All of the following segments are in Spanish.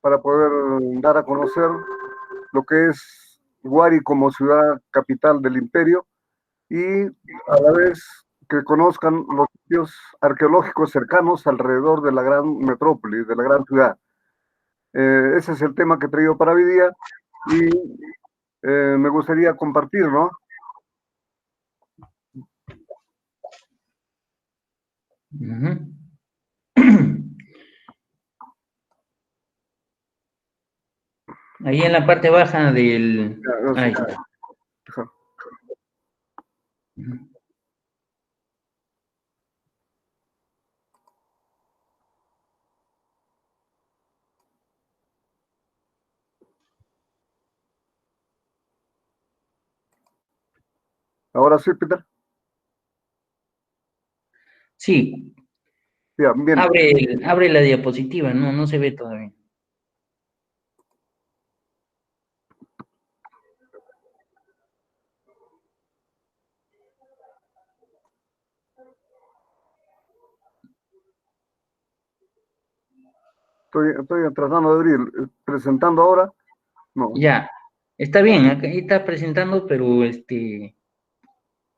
para poder dar a conocer lo que es Huari como ciudad capital del imperio y a la vez que conozcan los sitios arqueológicos cercanos alrededor de la gran metrópoli, de la gran ciudad. Ese es el tema que he traído para hoy día y me gustaría compartir, ¿no? Ahí en la parte baja del... Ahí está. Ahora sí, Peter. Sí. Bien. Abre la diapositiva, no se ve todavía. Estoy tratando de abrir, presentando ahora. No. Ya, está bien, ahí está presentando, pero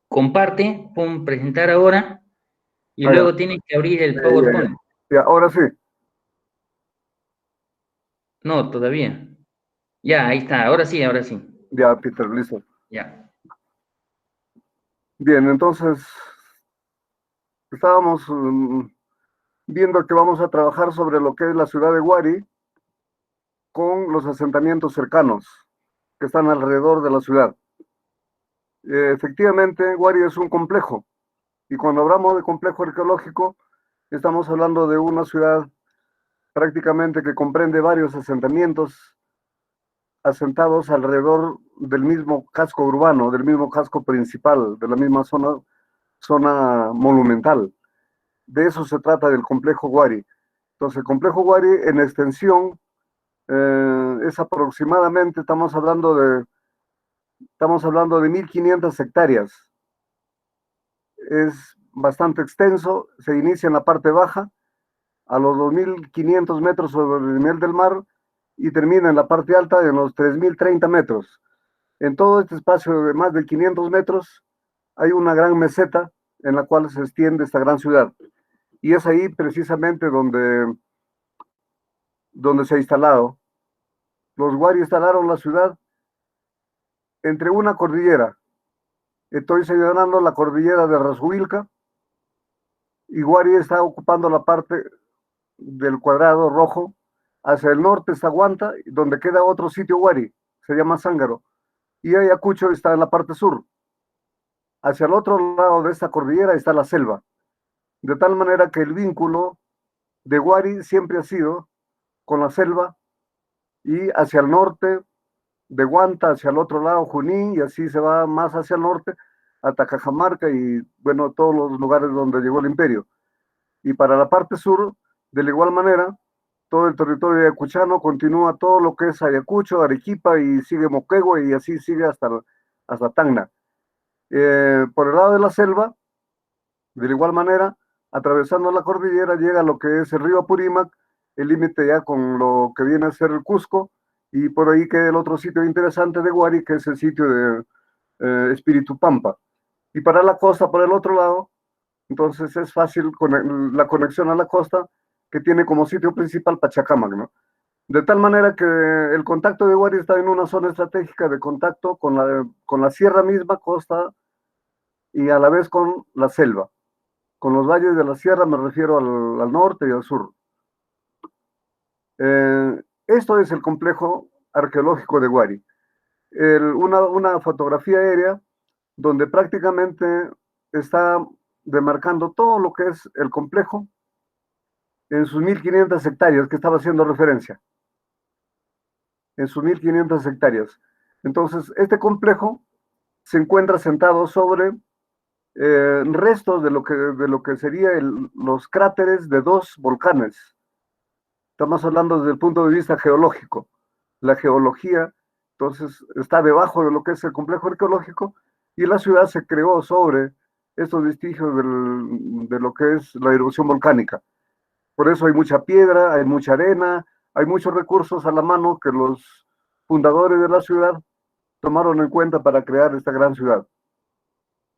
comparte, pon presentar ahora y luego tienes que abrir el PowerPoint. Ya, ahora sí. No, todavía. Ya, ahí está, ahora sí, ahora sí. Ya, Peter, listo. Ya. Bien, entonces estábamos viendo que vamos a trabajar sobre lo que es la ciudad de Huari con los asentamientos cercanos que están alrededor de la ciudad. Efectivamente, Huari es un complejo y cuando hablamos de complejo arqueológico estamos hablando de una ciudad prácticamente que comprende varios asentamientos asentados alrededor del mismo casco urbano, del mismo casco principal, de la misma zona monumental. De eso se trata del complejo Huari. Entonces, el complejo Huari en extensión es aproximadamente, estamos hablando de 1.500 hectáreas. Es bastante extenso, se inicia en la parte baja, a los 2.500 metros sobre el nivel del mar, y termina en la parte alta de los 3.030 metros. En todo este espacio de más de 500 metros hay una gran meseta en la cual se extiende esta gran ciudad. Y es ahí precisamente donde se ha instalado. Los Huari instalaron la ciudad entre una cordillera. Estoy señalando la cordillera de Rashuilca y Huari está ocupando la parte del cuadrado rojo. Hacia el norte está Guanta, donde queda otro sitio Huari, se llama Zángaro. Y Ayacucho está en la parte sur. Hacia el otro lado de esta cordillera está la selva. De tal manera que el vínculo de Huari siempre ha sido con la selva y hacia el norte de Guanta, hacia el otro lado Junín, y así se va más hacia el norte hasta Cajamarca y bueno, todos los lugares donde llegó el imperio. Y para la parte sur, de la igual manera, todo el territorio ayacuchano continúa todo lo que es Ayacucho, Arequipa y sigue Moquegua y así sigue hasta Tacna. Por el lado de la selva, de la igual manera, atravesando la cordillera llega a lo que es el río Apurímac, el límite ya con lo que viene a ser el Cusco, y por ahí queda el otro sitio interesante de Huari, que es el sitio de Espíritu Pampa. Y para la costa, por el otro lado, entonces es fácil la conexión a la costa, que tiene como sitio principal Pachacamac, ¿no? De tal manera que el contacto de Huari está en una zona estratégica de contacto con la sierra misma, costa, y a la vez con la selva. Con los valles de la sierra me refiero al norte y al sur. Esto es el complejo arqueológico de Huari. Una fotografía aérea donde prácticamente está demarcando todo lo que es el complejo en sus 1.500 hectáreas que estaba haciendo referencia. En sus 1.500 hectáreas. Entonces, este complejo se encuentra sentado sobre restos de lo que serían los cráteres de dos volcanes. Estamos hablando desde el punto de vista geológico. La geología, entonces, está debajo de lo que es el complejo arqueológico y la ciudad se creó sobre estos vestigios de lo que es la erupción volcánica. Por eso hay mucha piedra, hay mucha arena, hay muchos recursos a la mano que los fundadores de la ciudad tomaron en cuenta para crear esta gran ciudad.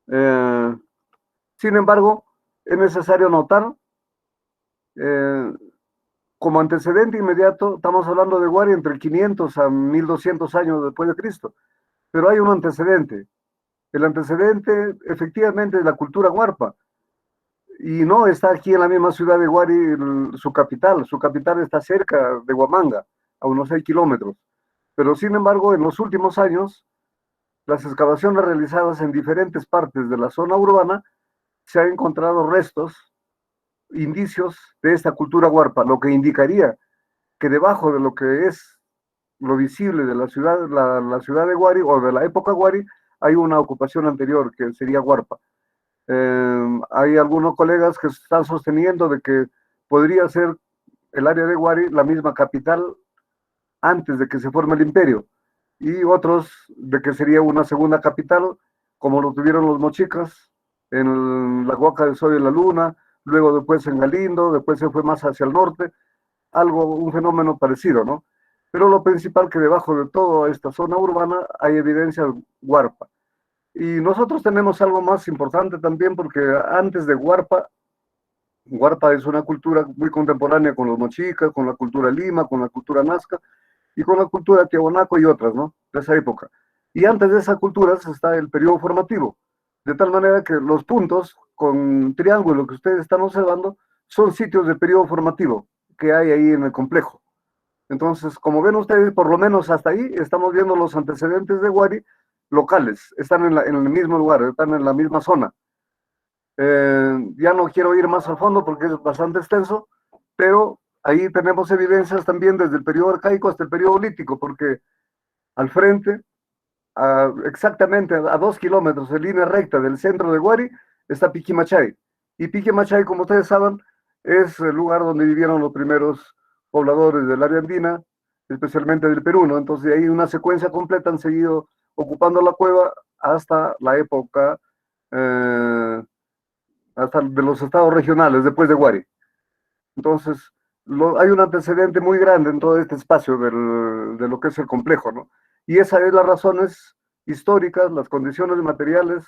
Sin embargo, es necesario notar, como antecedente inmediato, estamos hablando de Huari entre 500 a 1200 años después de Cristo, pero hay un antecedente. El antecedente, efectivamente, es la cultura huarpa, y no está aquí en la misma ciudad de Huari su capital está cerca de Huamanga, a unos 6 kilómetros, pero sin embargo, en los últimos años, las excavaciones realizadas en diferentes partes de la zona urbana, se han encontrado restos, indicios de esta cultura huarpa, lo que indicaría que debajo de lo que es lo visible de la ciudad, la ciudad de Huari o de la época Huari, hay una ocupación anterior que sería huarpa. Hay algunos colegas que están sosteniendo de que podría ser el área de Huari la misma capital antes de que se forme el imperio, y otros de que sería una segunda capital, como lo tuvieron los mochicas, en la Huaca del Sol y la Luna, luego después en Galindo, después se fue más hacia el norte, un fenómeno parecido, ¿no? Pero lo principal que debajo de toda esta zona urbana hay evidencia huarpa. Y nosotros tenemos algo más importante también, porque antes de huarpa es una cultura muy contemporánea con los mochicas, con la cultura lima, con la cultura nazca y con la cultura tiahuanaco y otras, ¿no? De esa época. Y antes de esa cultura está el periodo formativo, de tal manera que los puntos con triángulo que ustedes están observando son sitios de periodo formativo que hay ahí en el complejo. Entonces, como ven ustedes, por lo menos hasta ahí estamos viendo los antecedentes de Huari locales, están en el mismo lugar, están en la misma zona. Ya no quiero ir más al fondo porque es bastante extenso, pero ahí tenemos evidencias también desde el periodo arcaico hasta el periodo lítico, porque al frente, exactamente a 2 kilómetros en línea recta del centro de Huari, está Piquimachay. Y Piquimachay, como ustedes saben, es el lugar donde vivieron los primeros pobladores del área andina, especialmente del Perú, ¿no? Entonces, de ahí una secuencia completa han seguido ocupando la cueva hasta la época, hasta de los estados regionales, después de Huari. Entonces, hay un antecedente muy grande en todo este espacio de lo que es el complejo, ¿no? Y esas son las razones históricas, las condiciones materiales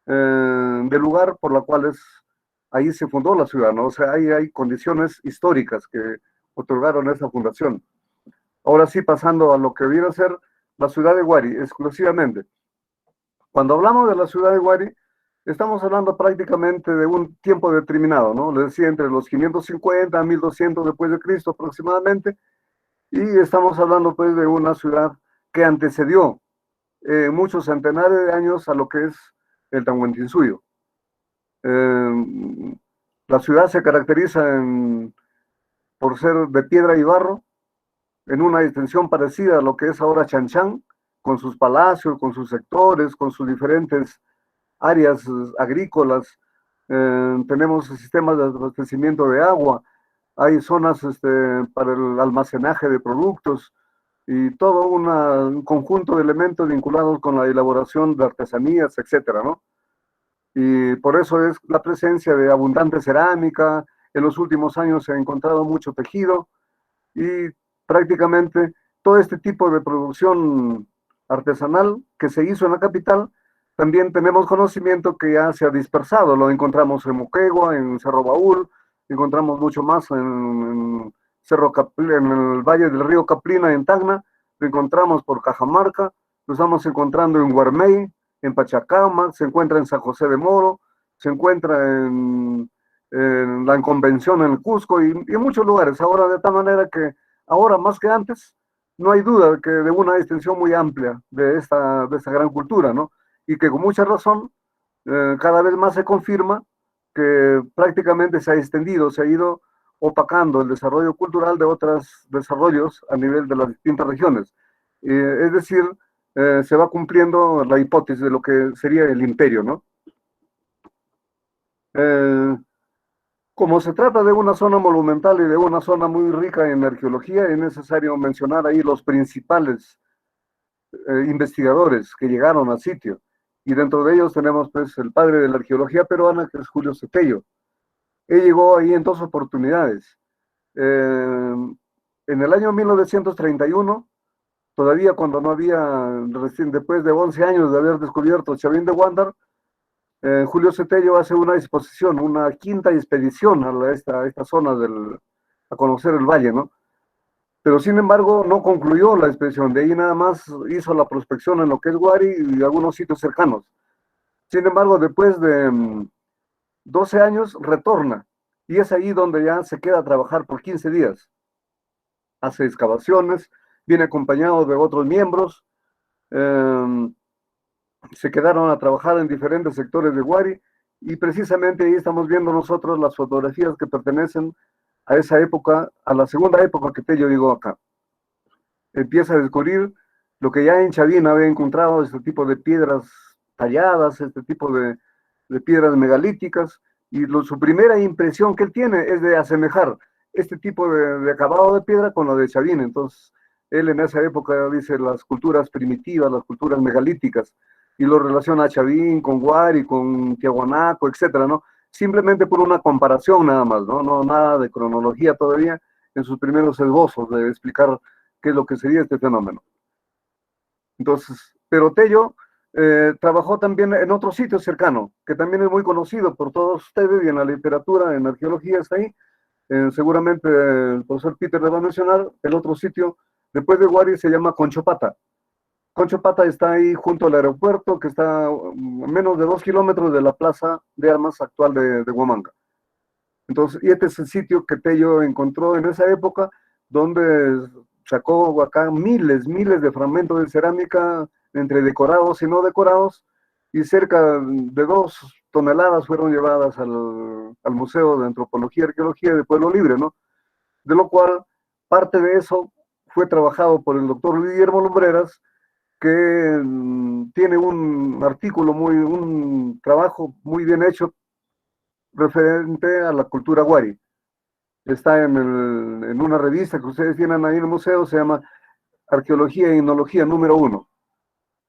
del lugar por las cuales ahí se fundó la ciudad, ¿no? O sea, hay condiciones históricas que otorgaron esa fundación. Ahora sí, pasando a lo que viene a ser la ciudad de Huari, exclusivamente. Cuando hablamos de la ciudad de Huari, estamos hablando prácticamente de un tiempo determinado, ¿no? Les decía, entre los 550 a 1200 después de Cristo aproximadamente, y estamos hablando pues de una ciudad que antecedió muchos centenares de años a lo que es el Tahuantinsuyo. La ciudad se caracteriza por ser de piedra y barro, en una extensión parecida a lo que es ahora Chanchán, con sus palacios, con sus sectores, con sus diferentes áreas agrícolas, tenemos sistemas de abastecimiento de agua, hay zonas para el almacenaje de productos y todo un conjunto de elementos vinculados con la elaboración de artesanías, etcétera, ¿no? Y por eso es la presencia de abundante cerámica. En los últimos años se ha encontrado mucho tejido y prácticamente todo este tipo de producción artesanal que se hizo en la capital, también tenemos conocimiento que ya se ha dispersado. Lo encontramos en Moquegua, en Cerro Baúl, encontramos mucho más en en el valle del río Caplina, en Tacna, lo encontramos por Cajamarca, lo estamos encontrando en Guarmey, en Pachacama, se encuentra en San José de Moro, se encuentra en la Convención en el Cusco y en muchos lugares. Ahora, de tal manera que ahora más que antes, no hay duda de que de una extensión muy amplia de esta gran cultura, ¿no? Y que con mucha razón cada vez más se confirma que prácticamente se ha extendido, se ha ido opacando el desarrollo cultural de otros desarrollos a nivel de las distintas regiones. Es decir, se va cumpliendo la hipótesis de lo que sería el imperio, ¿no? Como se trata de una zona monumental y de una zona muy rica en arqueología, es necesario mencionar ahí los principales investigadores que llegaron al sitio. Y dentro de ellos tenemos pues el padre de la arqueología peruana, que es Julio Cepello. Él llegó ahí en dos oportunidades. en el año 1931, todavía cuando no había, recién después de 11 años de haber descubierto Chavín de Huántar, Julio Cetello hace una exposición, una quinta expedición a esta zona a conocer el valle, ¿no? Pero sin embargo no concluyó la expedición, de ahí nada más hizo la prospección en lo que es Guari y algunos sitios cercanos. Sin embargo, después de 12 años retorna y es ahí donde ya se queda a trabajar por 15 días. Hace excavaciones, viene acompañado de otros miembros, se quedaron a trabajar en diferentes sectores de Guari y precisamente ahí estamos viendo nosotros las fotografías que pertenecen a esa época, a la segunda época que Tello llegó acá. Empieza a descubrir lo que ya en Chavín había encontrado, este tipo de piedras talladas, este tipo de piedras megalíticas, y su primera impresión que él tiene es de asemejar este tipo de acabado de piedra con lo de Chavín. Entonces, él en esa época dice las culturas primitivas, las culturas megalíticas, y lo relaciona a Chavín, con Guari, con Tiahuanaco, etcétera, ¿no? Simplemente por una comparación nada más, ¿no? No nada de cronología todavía en sus primeros esbozos de explicar qué es lo que sería este fenómeno. Entonces, pero Tello trabajó también en otro sitio cercano, que también es muy conocido por todos ustedes y en la literatura, en arqueología está ahí. Seguramente el profesor Peter le va a mencionar. El otro sitio, después de Guari, se llama Conchopata. Conchopata está ahí junto al aeropuerto, que está a menos de 2 kilómetros de la plaza de armas actual de Huamanga. Entonces, y este es el sitio que Tello encontró en esa época, donde sacó acá miles de fragmentos de cerámica, entre decorados y no decorados, y cerca de 2 toneladas fueron llevadas al Museo de Antropología y Arqueología de Pueblo Libre, ¿no? De lo cual, parte de eso fue trabajado por el doctor Guillermo Lumbreras, que tiene un artículo, un trabajo muy bien hecho referente a la cultura Guari. Está en una revista que ustedes tienen ahí en el museo, se llama Arqueología y Etnología número 1.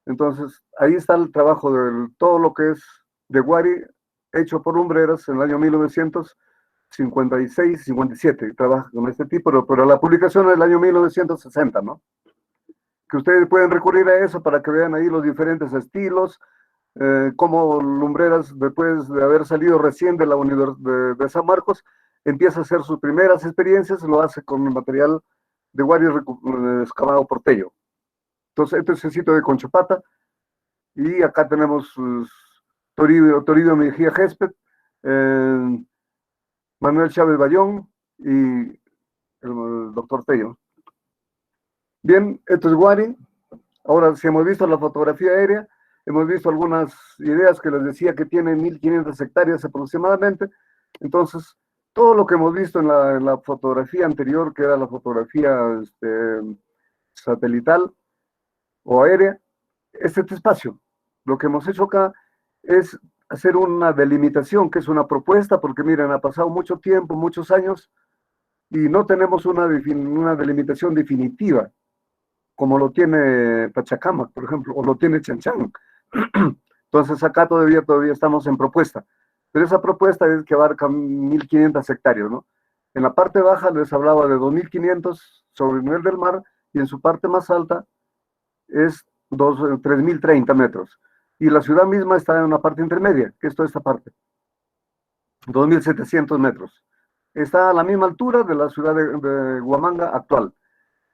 Entonces, ahí está el trabajo de todo lo que es de Guari, hecho por Lumbreras en el año 1956, 57. Trabaja con este tipo, pero la publicación es del año 1960, ¿no? Que ustedes pueden recurrir a eso para que vean ahí los diferentes estilos, cómo Lumbreras, después de haber salido recién de la Universidad de San Marcos, empieza a hacer sus primeras experiencias, lo hace con el material de Guari excavado por Tello. Entonces, este es el sitio de Conchopata, y acá tenemos Toribio Mejía Gésped, Manuel Chávez Bayón y el doctor Tello. Bien, esto es Guari. Ahora, si hemos visto la fotografía aérea, hemos visto algunas ideas que les decía que tiene 1.500 hectáreas aproximadamente. Entonces, todo lo que hemos visto en la fotografía anterior, que era la fotografía satelital o aérea, es este espacio. Lo que hemos hecho acá es hacer una delimitación, que es una propuesta, porque miren, ha pasado mucho tiempo, muchos años, y no tenemos una delimitación definitiva, como lo tiene Pachacamac, por ejemplo, o lo tiene Chanchán. Entonces acá todavía estamos en propuesta, pero esa propuesta es que abarca 1.500 hectáreas, ¿no? En la parte baja les hablaba de 2.500 sobre el nivel del mar, y en su parte más alta es 3.030 metros. Y la ciudad misma está en una parte intermedia, que es toda esta parte, 2.700 metros. Está a la misma altura de la ciudad de Huamanga actual.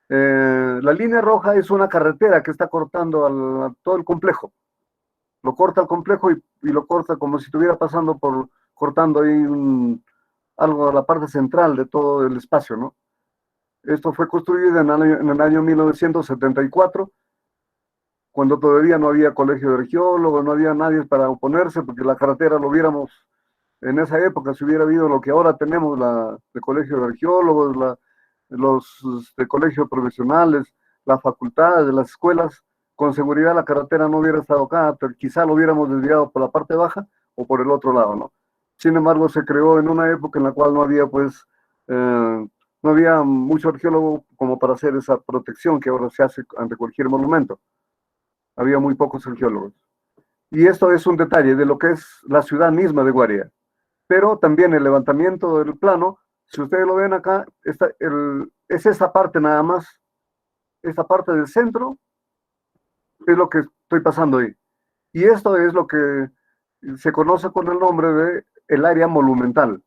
La línea roja es una carretera que está cortando a todo el complejo. Lo corta el complejo y lo corta como si estuviera pasando cortando ahí algo a la parte central de todo el espacio, ¿no? Esto fue construido en el año 1974, cuando todavía no había colegio de arqueólogos, no había nadie para oponerse, porque la carretera lo viéramos en esa época, si hubiera habido lo que ahora tenemos, el colegio de arqueólogos, los colegios profesionales, las facultades, las escuelas, con seguridad la carretera no hubiera estado acá, pero quizá lo hubiéramos desviado por la parte baja o por el otro lado, ¿no? Sin embargo, se creó en una época en la cual no había, pues, no había mucho arqueólogo como para hacer esa protección que ahora se hace ante cualquier monumento. Había muy pocos arqueólogos. Y esto es un detalle de lo que es la ciudad misma de Guaría. Pero también el levantamiento del plano, si ustedes lo ven acá, es esta parte nada más, esta parte del centro es lo que estoy pasando ahí. Y esto es lo que se conoce con el nombre de el área monumental.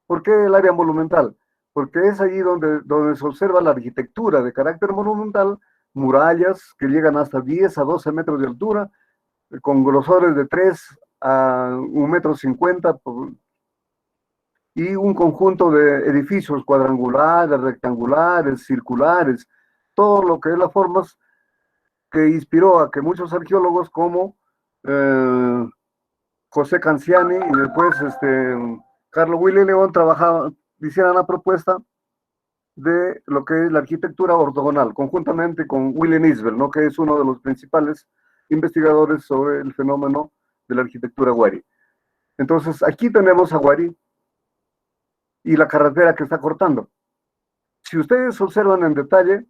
¿Por qué el área monumental? Porque es allí donde se observa la arquitectura de carácter monumental, murallas que llegan hasta 10 a 12 metros de altura, con grosores de 3 a 1,50 m, y un conjunto de edificios cuadrangulares, rectangulares, circulares, todo lo que es las formas que inspiró a que muchos arqueólogos como José Canciani y después Carlos Willy León hicieran la propuesta de lo que es la arquitectura ortogonal, conjuntamente con William Isbell, ¿no? Que es uno de los principales investigadores sobre el fenómeno de la arquitectura wari. Entonces, aquí tenemos a Wari y la carretera que está cortando. Si ustedes observan en detalle,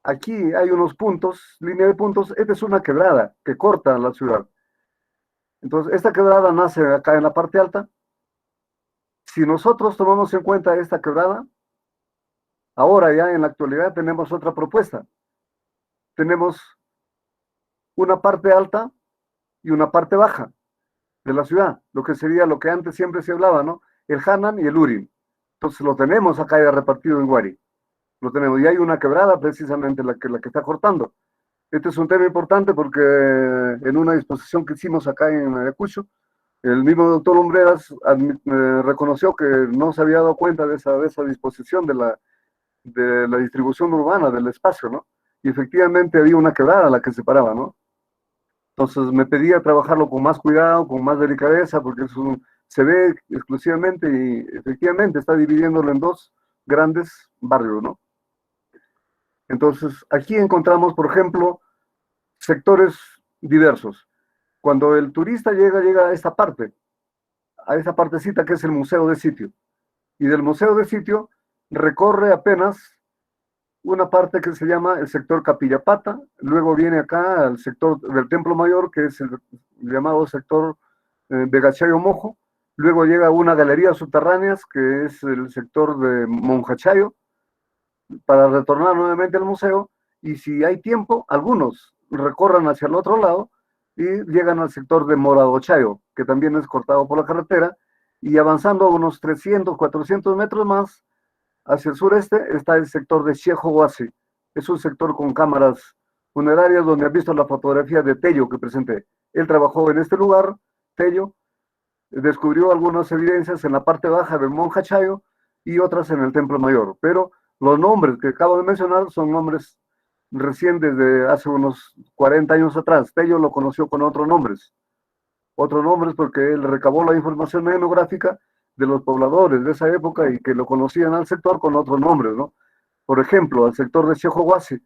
aquí hay unos puntos, línea de puntos, esta es una quebrada que corta la ciudad. Entonces, esta quebrada nace acá en la parte alta. Si nosotros tomamos en cuenta esta quebrada, ahora ya en la actualidad tenemos otra propuesta. Tenemos una parte alta y una parte baja de la ciudad, lo que sería lo que antes siempre se hablaba, ¿no? El Hanan y el Urim. Entonces lo tenemos acá ya repartido en Wari. Lo tenemos. Y hay una quebrada precisamente la que está cortando. Este es un tema importante porque en una disposición que hicimos acá en Ayacucho, el mismo doctor Lumbreras reconoció que no se había dado cuenta de esa disposición de la distribución urbana del espacio, ¿no? Y efectivamente había una quebrada la que separaba, ¿no? Entonces me pedía trabajarlo con más cuidado, con más delicadeza, porque se ve exclusivamente y efectivamente está dividiéndolo en dos grandes barrios, ¿no? Entonces aquí encontramos, por ejemplo, sectores diversos. Cuando el turista llega a esa partecita que es el museo de sitio, y del museo de sitio recorre apenas una parte que se llama el sector Capillapata, luego viene acá al sector del Templo Mayor, que es el llamado sector de Gachayo Mojo, luego llega una galería subterráneas, que es el sector de Monjachayo, para retornar nuevamente al museo, y si hay tiempo, algunos recorran hacia el otro lado y llegan al sector de Moradochayo, que también es cortado por la carretera, y avanzando unos 300, 400 metros más, hacia el sureste está el sector de Chejohuasi. Es un sector con cámaras funerarias donde has visto la fotografía de Tello que presenté. Él trabajó en este lugar, Tello, descubrió algunas evidencias en la parte baja del Monjachayo y otras en el Templo Mayor. Pero los nombres que acabo de mencionar son nombres recién desde hace unos 40 años atrás. Tello lo conoció con otros nombres porque él recabó la información etnográfica de los pobladores de esa época y que lo conocían al sector con otros nombres, ¿no? Por ejemplo, al sector de Chejohuasi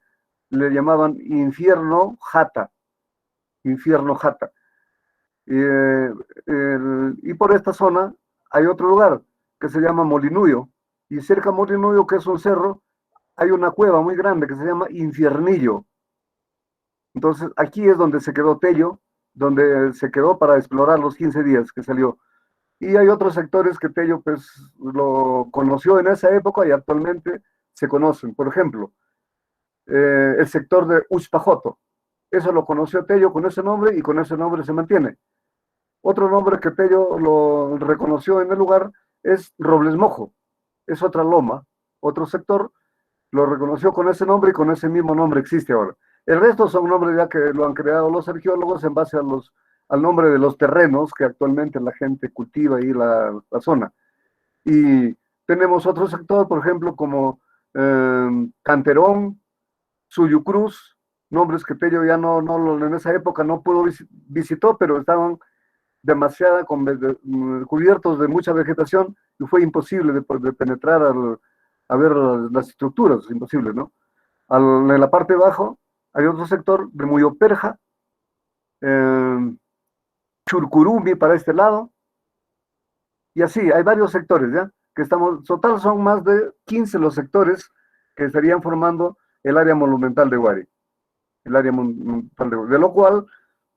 le llamaban Infierno Jata, Infierno Jata. Y por esta zona hay otro lugar que se llama Molinuyo, y cerca de Molinuyo, que es un cerro, hay una cueva muy grande que se llama Infiernillo. Entonces, aquí es donde se quedó Tello, donde se quedó para explorar los 15 días que salió. Y hay otros sectores que Tello pues lo conoció en esa época y actualmente se conocen. Por ejemplo, el sector de Uxpajoto. Eso lo conoció Tello con ese nombre y con ese nombre se mantiene. Otro nombre que Tello lo reconoció en el lugar es Robles Mojo. Es otra loma, otro sector, lo reconoció con ese nombre y con ese mismo nombre existe ahora. El resto son nombres ya que lo han creado los arqueólogos en base al nombre de los terrenos que actualmente la gente cultiva ahí la zona. Y tenemos otro sector, por ejemplo, como Canterón, Suyucruz, nombres que Tello ya en esa época no pudo visitó, pero estaban demasiado cubiertos de mucha vegetación y fue imposible de penetrar a ver las estructuras, imposible, ¿no? En la parte de abajo hay otro sector de Muyoperja, Churcurumbi para este lado, y así, hay varios sectores, ¿ya? Que estamos, total son más de 15 los sectores que estarían formando el área monumental de Wari, el área monumental de lo cual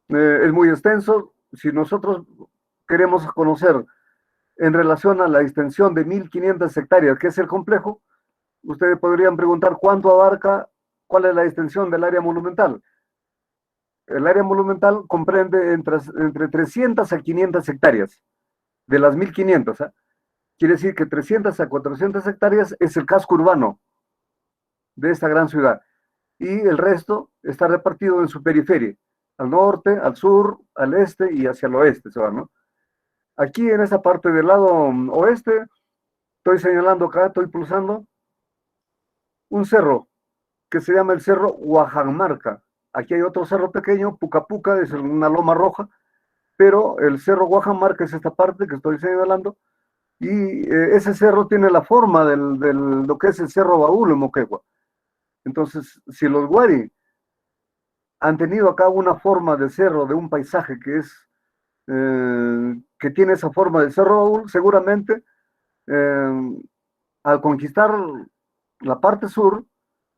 es muy extenso. Si nosotros queremos conocer en relación a la extensión de 1.500 hectáreas, que es el complejo, ustedes podrían preguntar cuánto abarca, cuál es la extensión del área monumental. El área monumental comprende entre 300 a 500 hectáreas, de las 1500. Quiere decir que 300 a 400 hectáreas es el casco urbano de esta gran ciudad. Y el resto está repartido en su periferia, al norte, al sur, al este y hacia el oeste se va, ¿no? Aquí en esta parte del lado oeste, estoy señalando acá, estoy pulsando un cerro que se llama el cerro Huajanmarca. Aquí hay otro cerro pequeño, Puca Puca, es una loma roja, pero el cerro Huajanmarca es esta parte que estoy señalando, y ese cerro tiene la forma de lo que es el cerro Baúl en Moquegua. Entonces, si los Wari han tenido acá una forma de cerro, de un paisaje que tiene esa forma de cerro Baúl, seguramente al conquistar la parte sur,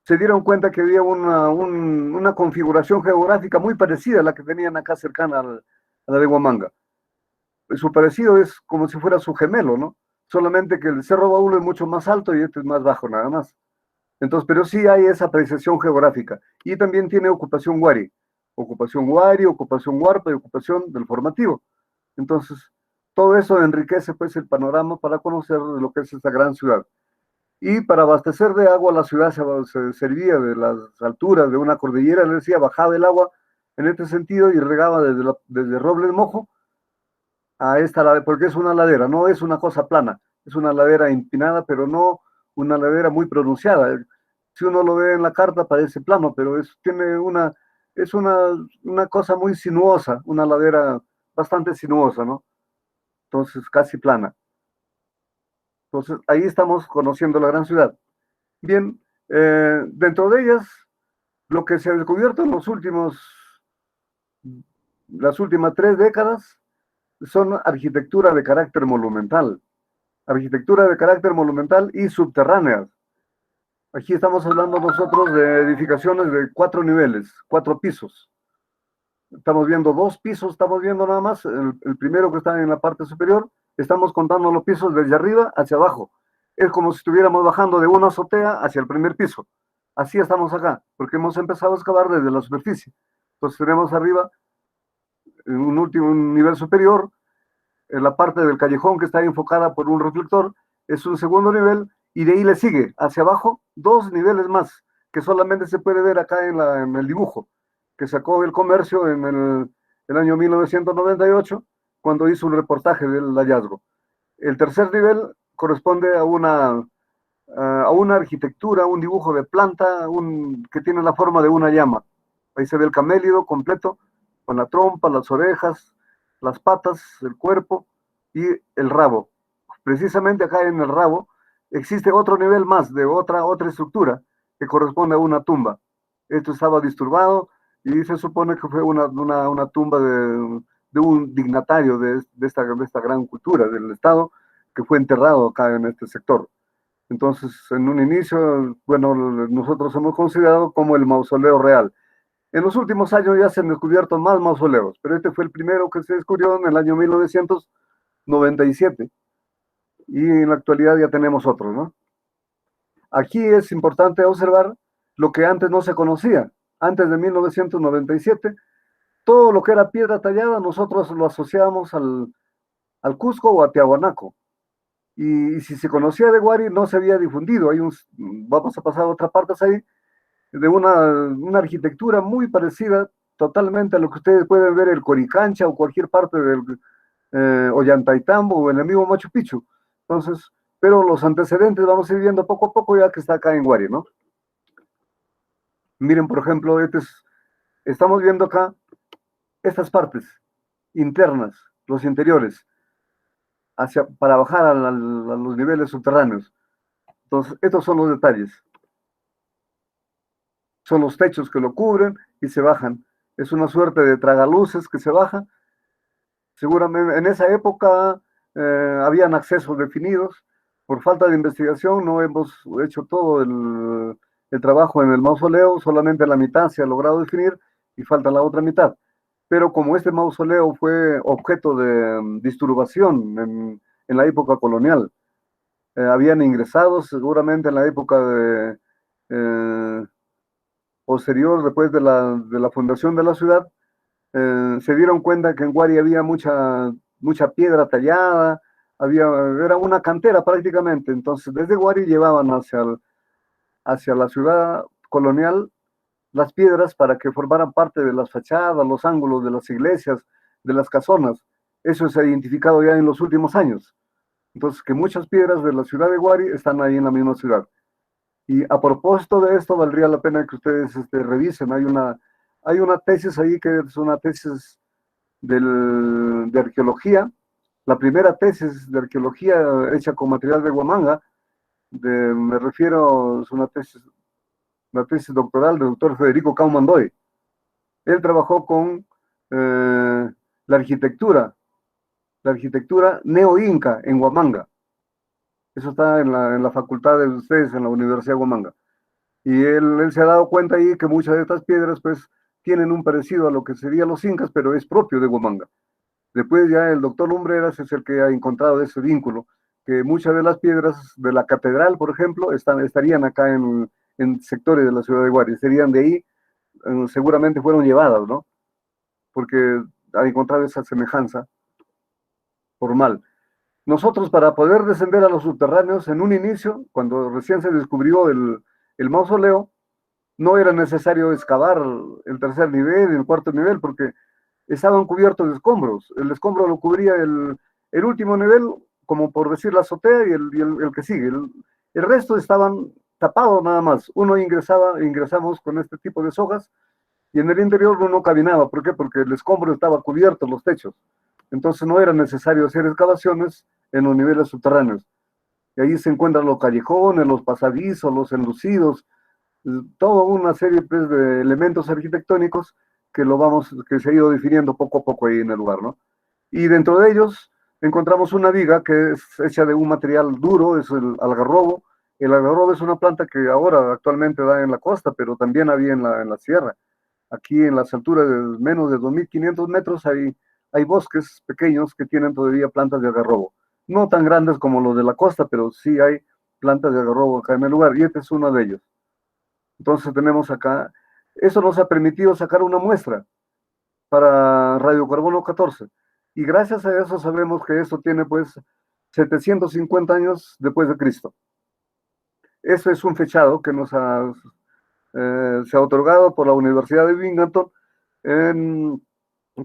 se dieron cuenta que había una configuración geográfica muy parecida a la que tenían acá cercana a la de Huamanga. Su parecido es como si fuera su gemelo, ¿no? Solamente que el Cerro Baúl es mucho más alto y este es más bajo, nada más. Entonces, pero sí hay esa apreciación geográfica. Y también tiene ocupación Wari, ocupación Huarpa y ocupación del formativo. Entonces, todo eso enriquece pues el panorama para conocer lo que es esta gran ciudad. Y para abastecer de agua la ciudad se servía de las alturas de una cordillera, le decía, bajaba el agua en este sentido y regaba desde Robles Mojo a esta ladera, porque es una ladera, no es una cosa plana, es una ladera empinada, pero no una ladera muy pronunciada. Si uno lo ve en la carta parece plano, pero es una cosa muy sinuosa, una ladera bastante sinuosa, ¿no? Entonces casi plana. Entonces ahí estamos conociendo la gran ciudad. Bien, dentro de ellas, lo que se ha descubierto en las últimas 3 décadas son arquitectura de carácter monumental y subterránea. Aquí estamos hablando nosotros de edificaciones de 4 niveles, 4 pisos. Estamos viendo 2 pisos, estamos viendo nada más, el primero que está en la parte superior, estamos contando los pisos desde arriba hacia abajo. Es como si estuviéramos bajando de una azotea hacia el primer piso. Así estamos acá, porque hemos empezado a excavar desde la superficie. Entonces tenemos arriba un nivel superior, en la parte del callejón que está enfocada por un reflector, es un segundo nivel, y de ahí le sigue hacia abajo 2 niveles más, que solamente se puede ver acá en el dibujo, que sacó el Comercio en el año 1998, cuando hizo un reportaje del hallazgo. El tercer nivel corresponde a una arquitectura, un dibujo de planta, que tiene la forma de una llama. Ahí se ve el camélido completo, con la trompa, las orejas, las patas, el cuerpo y el rabo. Precisamente acá en el rabo existe otro nivel más de otra estructura que corresponde a una tumba. Esto estaba disturbado y se supone que fue una tumba de un dignatario de esta gran cultura del Estado que fue enterrado acá en este sector. Entonces, en un inicio, bueno, nosotros hemos considerado como el mausoleo real. En los últimos años ya se han descubierto más mausoleos, pero este fue el primero que se descubrió en el año 1997 y en la actualidad ya tenemos otros, ¿no? Aquí es importante observar lo que antes no se conocía. Antes de 1997, todo lo que era piedra tallada nosotros lo asociábamos al Cusco o a Tiahuanaco. Y si se conocía de Wari, no se había difundido. Vamos a pasar a otras partes ahí, de una arquitectura muy parecida totalmente a lo que ustedes pueden ver el Coricancha o cualquier parte del Ollantaytambo o en el mismo Machu Picchu. Entonces, pero los antecedentes vamos a ir viendo poco a poco ya que está acá en Wari, ¿no? Miren, por ejemplo, estamos viendo acá estas partes internas, los interiores, para bajar a los niveles subterráneos. Entonces, estos son los detalles. Son los techos que lo cubren y se bajan. Es una suerte de tragaluces que se baja. Seguramente en esa época habían accesos definidos. Por falta de investigación no hemos hecho todo el trabajo en el mausoleo, solamente la mitad se ha logrado definir y falta la otra mitad. Pero como este mausoleo fue objeto de disturbación en la época colonial, habían ingresado seguramente en la época posterior, después de la fundación de la ciudad. Se dieron cuenta que en Guari había mucha piedra tallada, era una cantera prácticamente. Entonces desde Guari llevaban hacia la ciudad colonial las piedras para que formaran parte de las fachadas, los ángulos de las iglesias, de las casonas. Eso se ha identificado ya en los últimos años. Entonces, que muchas piedras de la ciudad de Guari están ahí en la misma ciudad. Y a propósito de esto, valdría la pena que ustedes revisen. Hay una tesis ahí que es una tesis de arqueología, la primera tesis de arqueología hecha con material de Huamanga. Me refiero, es una tesis doctoral del doctor Federico Kaumandoy. Él trabajó con la arquitectura neo-inca en Huamanga. Eso está en la facultad de ustedes, en la Universidad de Huamanga. Y él se ha dado cuenta ahí que muchas de estas piedras, pues, tienen un parecido a lo que serían los incas, pero es propio de Huamanga. Después ya el doctor Lumbreras es el que ha encontrado ese vínculo, que muchas de las piedras de la catedral, por ejemplo, estarían acá en sectores de la ciudad de Guari, serían de ahí, seguramente fueron llevadas, ¿no? Porque ha encontrado esa semejanza formal. Nosotros, para poder descender a los subterráneos, en un inicio, cuando recién se descubrió el mausoleo, no era necesario excavar el tercer nivel y el cuarto nivel, porque estaban cubiertos de escombros. El escombro lo cubría el último nivel, como por decir la azotea, y el que sigue. El resto estaban tapados nada más. Ingresamos con este tipo de sogas, y en el interior uno caminaba. ¿Por qué? Porque el escombro estaba cubierto, los techos. Entonces no era necesario hacer excavaciones en los niveles subterráneos. Y ahí se encuentran los callejones, los pasadizos, los enlucidos, toda una serie, pues, de elementos arquitectónicos que se ha ido definiendo poco a poco ahí en el lugar, ¿no? Y dentro de ellos encontramos una viga que es hecha de un material duro, es el algarrobo. El algarrobo es una planta que ahora actualmente da en la costa, pero también había en la sierra. Aquí en las alturas de menos de 2.500 metros hay bosques pequeños que tienen todavía plantas de algarrobo. No tan grandes como los de la costa, pero sí hay plantas de algarrobo acá en el lugar, y este es uno de ellos. Entonces tenemos acá, eso nos ha permitido sacar una muestra para radiocarbono 14. Y gracias a eso sabemos que eso tiene, pues, 750 años después de Cristo. Eso es un fechado que se ha otorgado por la Universidad de Binghamton en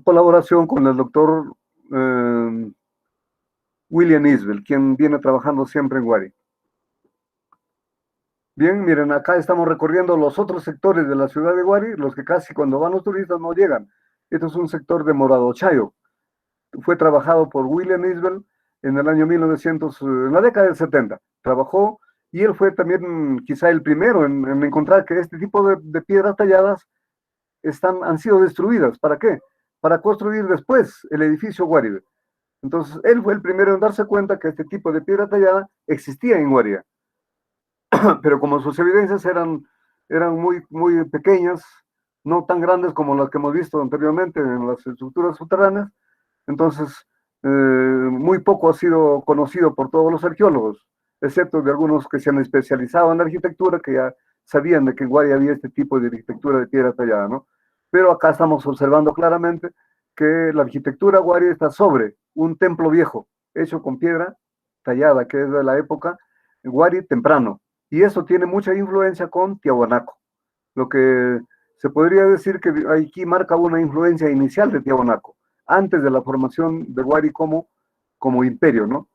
colaboración con el doctor William Isbell, quien viene trabajando siempre en Guari. Bien, miren, acá estamos recorriendo los otros sectores de la ciudad de Guari, los que casi cuando van los turistas no llegan. Este es un sector de Morado Chayo. Fue trabajado por William Isbell en el año 1900, en la década del 70. Trabajó, y él fue también quizá el primero en encontrar que este tipo de piedras talladas han sido destruidas. ¿Para qué? Para construir después el edificio Guaribe. Entonces, él fue el primero en darse cuenta que este tipo de piedra tallada existía en Guaria. Pero como sus evidencias eran muy, muy pequeñas, no tan grandes como las que hemos visto anteriormente en las estructuras subterráneas, entonces muy poco ha sido conocido por todos los arqueólogos, excepto de algunos que se han especializado en la arquitectura, que ya sabían de que en Guaria había este tipo de arquitectura de piedra tallada, ¿no? Pero acá estamos observando claramente que la arquitectura Guaria está sobre un templo viejo, hecho con piedra tallada, que es de la época Guari temprano. Y eso tiene mucha influencia con Tiahuanaco. Lo que se podría decir que aquí marca una influencia inicial de Tiahuanaco, antes de la formación de Guari como imperio, ¿no?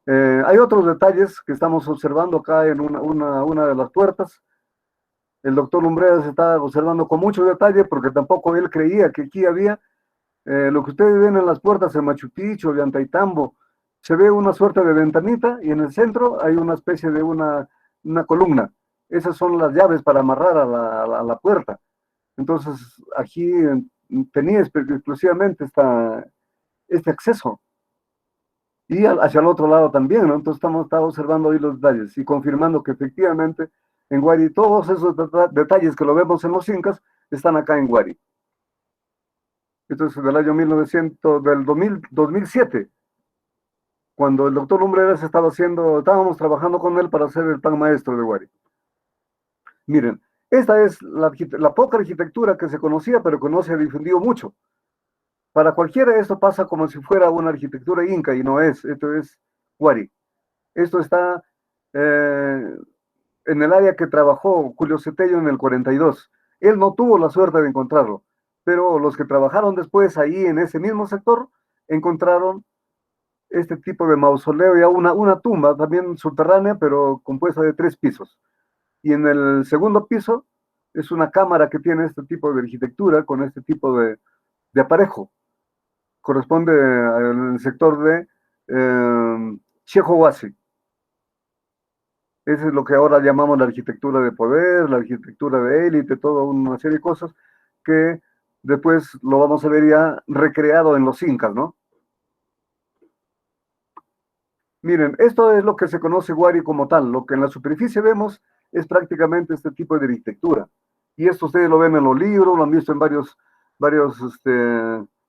Hay otros detalles que estamos observando acá en una de las puertas. El doctor Lumbreras está observando con mucho detalle, porque tampoco él creía que aquí había lo que ustedes ven en las puertas en Machu Picchu, de Antaitambo. Se ve una suerte de ventanita, y en el centro hay una especie de una columna. Esas son las llaves para amarrar a la puerta. Entonces, aquí tenía exclusivamente este acceso. Y hacia el otro lado también, ¿no? Entonces estamos observando ahí los detalles y confirmando que efectivamente en Guari todos esos detalles que lo vemos en los incas están acá en Guari. Esto es del año 2007. cuando el doctor Lumbreras estábamos trabajando con él para hacer el plan maestro de Guari. Miren, esta es la poca arquitectura que se conocía, pero que no se difundió mucho. Para cualquiera esto pasa como si fuera una arquitectura inca y no es, esto es Guari. Esto está en el área que trabajó Julio Cetello en el 42. Él no tuvo la suerte de encontrarlo, pero los que trabajaron después ahí en ese mismo sector encontraron este tipo de mausoleo, ya una tumba también subterránea, pero compuesta de 3 pisos. Y en el segundo piso es una cámara que tiene este tipo de arquitectura con este tipo de aparejo. Corresponde al sector de Chejohuasi. Eso es lo que ahora llamamos la arquitectura de poder, la arquitectura de élite, toda una serie de cosas que después lo vamos a ver ya recreado en los incas, ¿no? Miren, esto es lo que se conoce Guari como tal. Lo que en la superficie vemos es prácticamente este tipo de arquitectura. Y esto ustedes lo ven en los libros, lo han visto en varios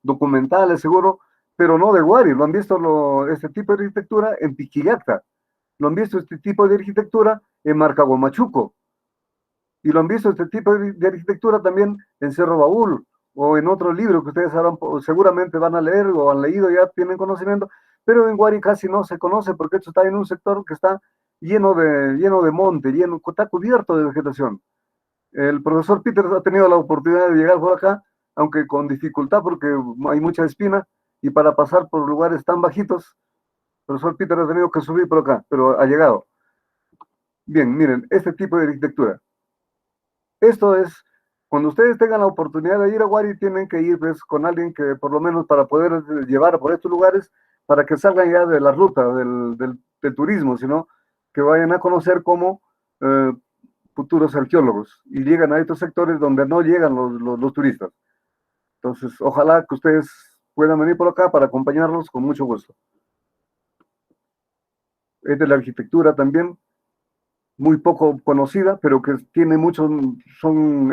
documentales seguro, pero no de Guari, lo han visto este tipo de arquitectura en Piquillacta, lo han visto este tipo de arquitectura en Marcahuamachuco, y lo han visto este tipo de arquitectura también en Cerro Baúl, o en otro libro que ustedes seguramente van a leer o han leído, ya tienen conocimiento, pero en Guari casi no se conoce porque esto está en un sector que está lleno de monte, está cubierto de vegetación. El profesor Peter ha tenido la oportunidad de llegar por acá, aunque con dificultad porque hay mucha espina, y para pasar por lugares tan bajitos, el profesor Peter ha tenido que subir por acá, pero ha llegado. Bien, miren, este tipo de arquitectura. Esto es, cuando ustedes tengan la oportunidad de ir a Guari, tienen que ir pues, con alguien que por lo menos para poder llevar por estos lugares, para que salgan ya de la ruta del turismo, sino que vayan a conocer como futuros arqueólogos y llegan a estos sectores donde no llegan los turistas. Entonces, ojalá que ustedes puedan venir por acá para acompañarlos con mucho gusto. Es de la arquitectura también, muy poco conocida, pero que tiene mucho,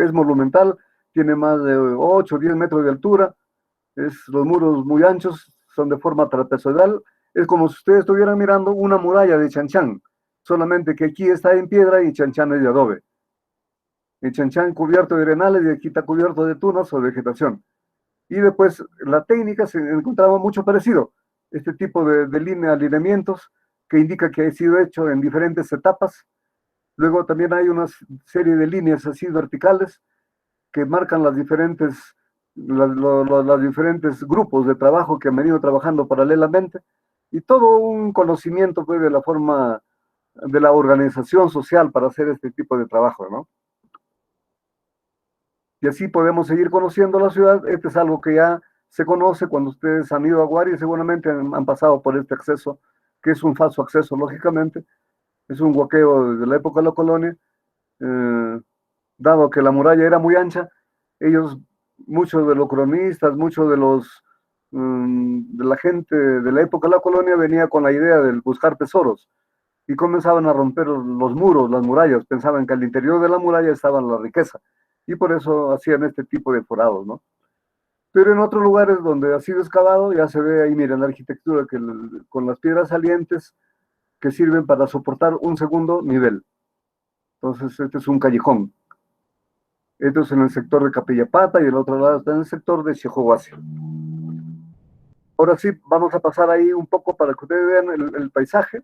es monumental, tiene más de 8 o 10 metros de altura, los muros muy anchos, son de forma trapezoidal, es como si ustedes estuvieran mirando una muralla de Chanchán, solamente que aquí está en piedra y Chanchán es de adobe. En Chanchán cubierto de arenales y aquí está cubierto de tunas o vegetación. Y después la técnica se encontraba mucho parecido, este tipo de alineamientos que indica que ha sido hecho en diferentes etapas. Luego también hay una serie de líneas así verticales que marcan los diferentes grupos de trabajo que han venido trabajando paralelamente y todo un conocimiento pues, de la forma de la organización social para hacer este tipo de trabajo, ¿no? Y así podemos seguir conociendo la ciudad. Este es algo que ya se conoce cuando ustedes han ido a Guari, seguramente han pasado por este acceso, que es un falso acceso, lógicamente, es un huaqueo desde la época de la colonia, dado que la muralla era muy ancha, muchos de los cronistas, muchos de la gente de la época de la colonia venía con la idea de buscar tesoros y comenzaban a romper los muros, las murallas, pensaban que al interior de la muralla estaba la riqueza y por eso hacían este tipo de forados, ¿no? Pero en otros lugares donde ha sido excavado ya se ve ahí, miren, la arquitectura con las piedras salientes que sirven para soportar un segundo nivel. Entonces, este es un callejón. Esto es en el sector de Capillapata y el otro lado está en el sector de Chejohuasi. Ahora sí, vamos a pasar ahí un poco para que ustedes vean el paisaje.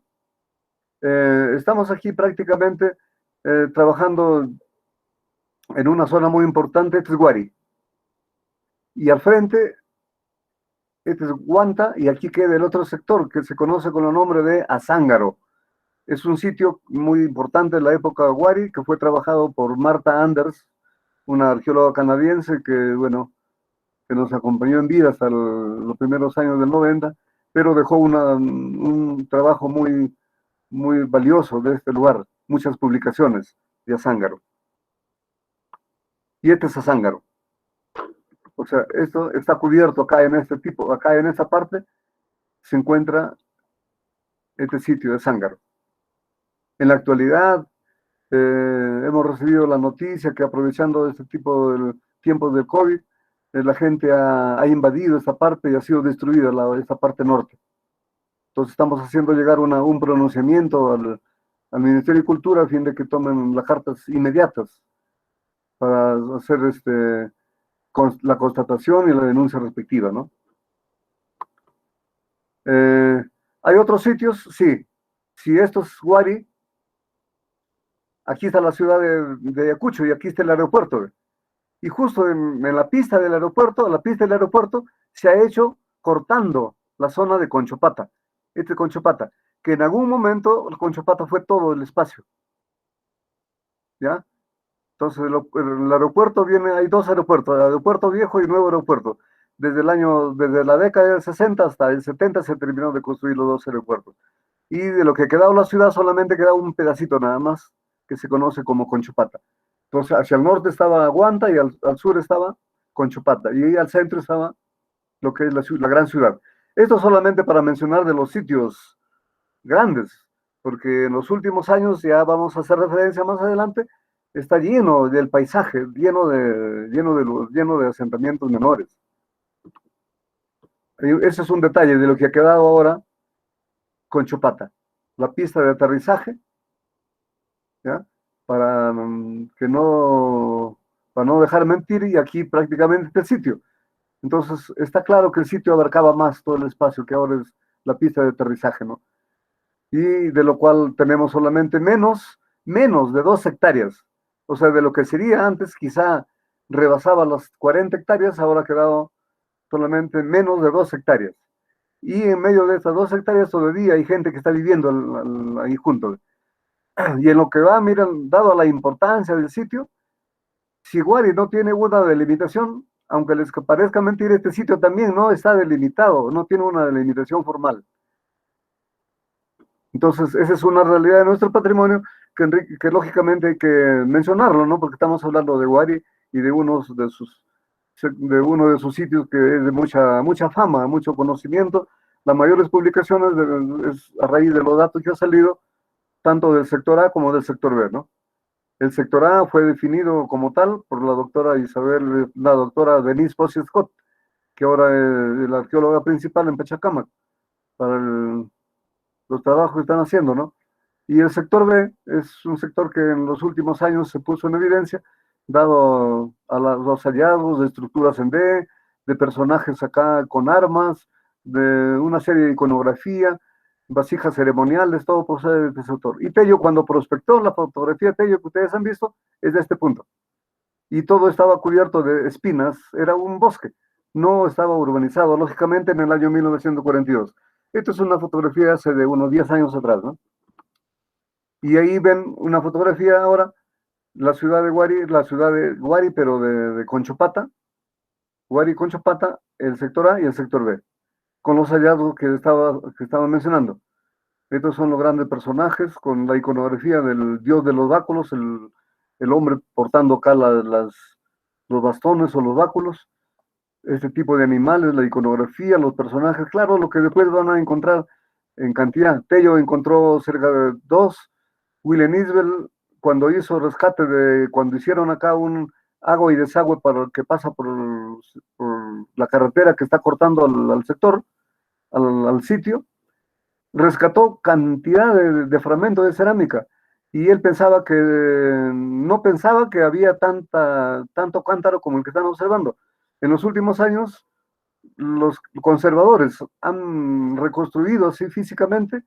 Estamos aquí prácticamente trabajando en una zona muy importante, este es Guari. Y al frente, este es Guanta, y aquí queda el otro sector que se conoce con el nombre de Azángaro. Es un sitio muy importante en la época de Guari, que fue trabajado por Martha Anders, una arqueóloga canadiense que, bueno, que nos acompañó en vida hasta los primeros años del 90, pero dejó un trabajo muy, muy valioso de este lugar, muchas publicaciones de Azángaro. Y este es Azángaro. O sea, esto está cubierto acá acá en esta parte se encuentra este sitio de Azángaro. En la actualidad hemos recibido la noticia que aprovechando este tipo de tiempos del COVID, la gente ha invadido esta parte y ha sido destruida esta parte norte. Entonces estamos haciendo llegar un pronunciamiento al Ministerio de Cultura a fin de que tomen las cartas inmediatas para hacer la constatación y la denuncia respectiva, ¿no? ¿Hay otros sitios? Sí. Si estos Guari, aquí está la ciudad de Ayacucho y aquí está el aeropuerto. Y justo en la pista del aeropuerto se ha hecho cortando la zona de Conchopata. Conchopata, que en algún momento Conchopata fue todo el espacio. ¿Ya? Entonces el aeropuerto hay dos aeropuertos, el aeropuerto viejo y nuevo aeropuerto. Desde la década del 60 hasta el 70 se terminó de construir los dos aeropuertos. Y de lo que quedaba la ciudad solamente quedaba un pedacito nada más, que se conoce como Conchopata. Entonces hacia el norte estaba Guanta y al sur estaba Conchopata. Y ahí al centro estaba lo que es la gran ciudad. Esto solamente para mencionar de los sitios grandes, porque en los últimos años, ya vamos a hacer referencia más adelante, está lleno del paisaje, lleno de asentamientos menores. Ese es un detalle de lo que ha quedado ahora Conchopata. La pista de aterrizaje, ¿ya? Para para no dejar mentir, y aquí prácticamente está el sitio. Entonces, está claro que el sitio abarcaba más todo el espacio que ahora es la pista de aterrizaje, ¿no? Y de lo cual tenemos solamente menos de 2 hectáreas. O sea, de lo que sería antes, quizá rebasaba las 40 hectáreas, ahora ha quedado solamente menos de 2 hectáreas. Y en medio de estas 2 hectáreas todavía hay gente que está viviendo ahí junto. Y en lo que va, miren, dado la importancia del sitio, si Guari no tiene una delimitación, aunque les parezca mentir, este sitio también no está delimitado, no tiene una delimitación formal. Entonces, esa es una realidad de nuestro patrimonio que lógicamente hay que mencionarlo, ¿no? Porque estamos hablando de Guari y de uno de sus sitios que es de mucha fama, mucho conocimiento. Las mayores publicaciones es a raíz de los datos que han salido, tanto del sector A como del sector B, ¿no? El sector A fue definido como tal por la doctora Denise Posey Scott, que ahora es la arqueóloga principal en Pachacamac, para los trabajos que están haciendo, ¿no? Y el sector B es un sector que en los últimos años se puso en evidencia, dado a los hallazgos de estructuras en D, de personajes acá con armas, de una serie de iconografía, vasijas ceremoniales, todo procede de este sector. Y Tello, cuando prospectó la fotografía de Tello que ustedes han visto, es de este punto. Y todo estaba cubierto de espinas, era un bosque, no estaba urbanizado, lógicamente, en el año 1942. Esto es una fotografía hace de unos 10 años atrás, ¿no? Y ahí ven una fotografía ahora, la ciudad de Guari, pero de Conchopata, Guari y Conchopata, el sector A y el sector B, con los hallazgos que estaba mencionando. Estos son los grandes personajes, con la iconografía del dios de los báculos, el hombre portando acá los bastones o los báculos, este tipo de animales, la iconografía, los personajes, claro, lo que después van a encontrar en cantidad. Tello encontró cerca de 2, William Isbell, cuando hizo rescate cuando hicieron acá un agua y desagüe para el que pasa por la carretera que está cortando al sector, al sitio, rescató cantidad de fragmentos de cerámica y él no pensaba que había tanto cántaro como el que están observando. En los últimos años, los conservadores han reconstruido así físicamente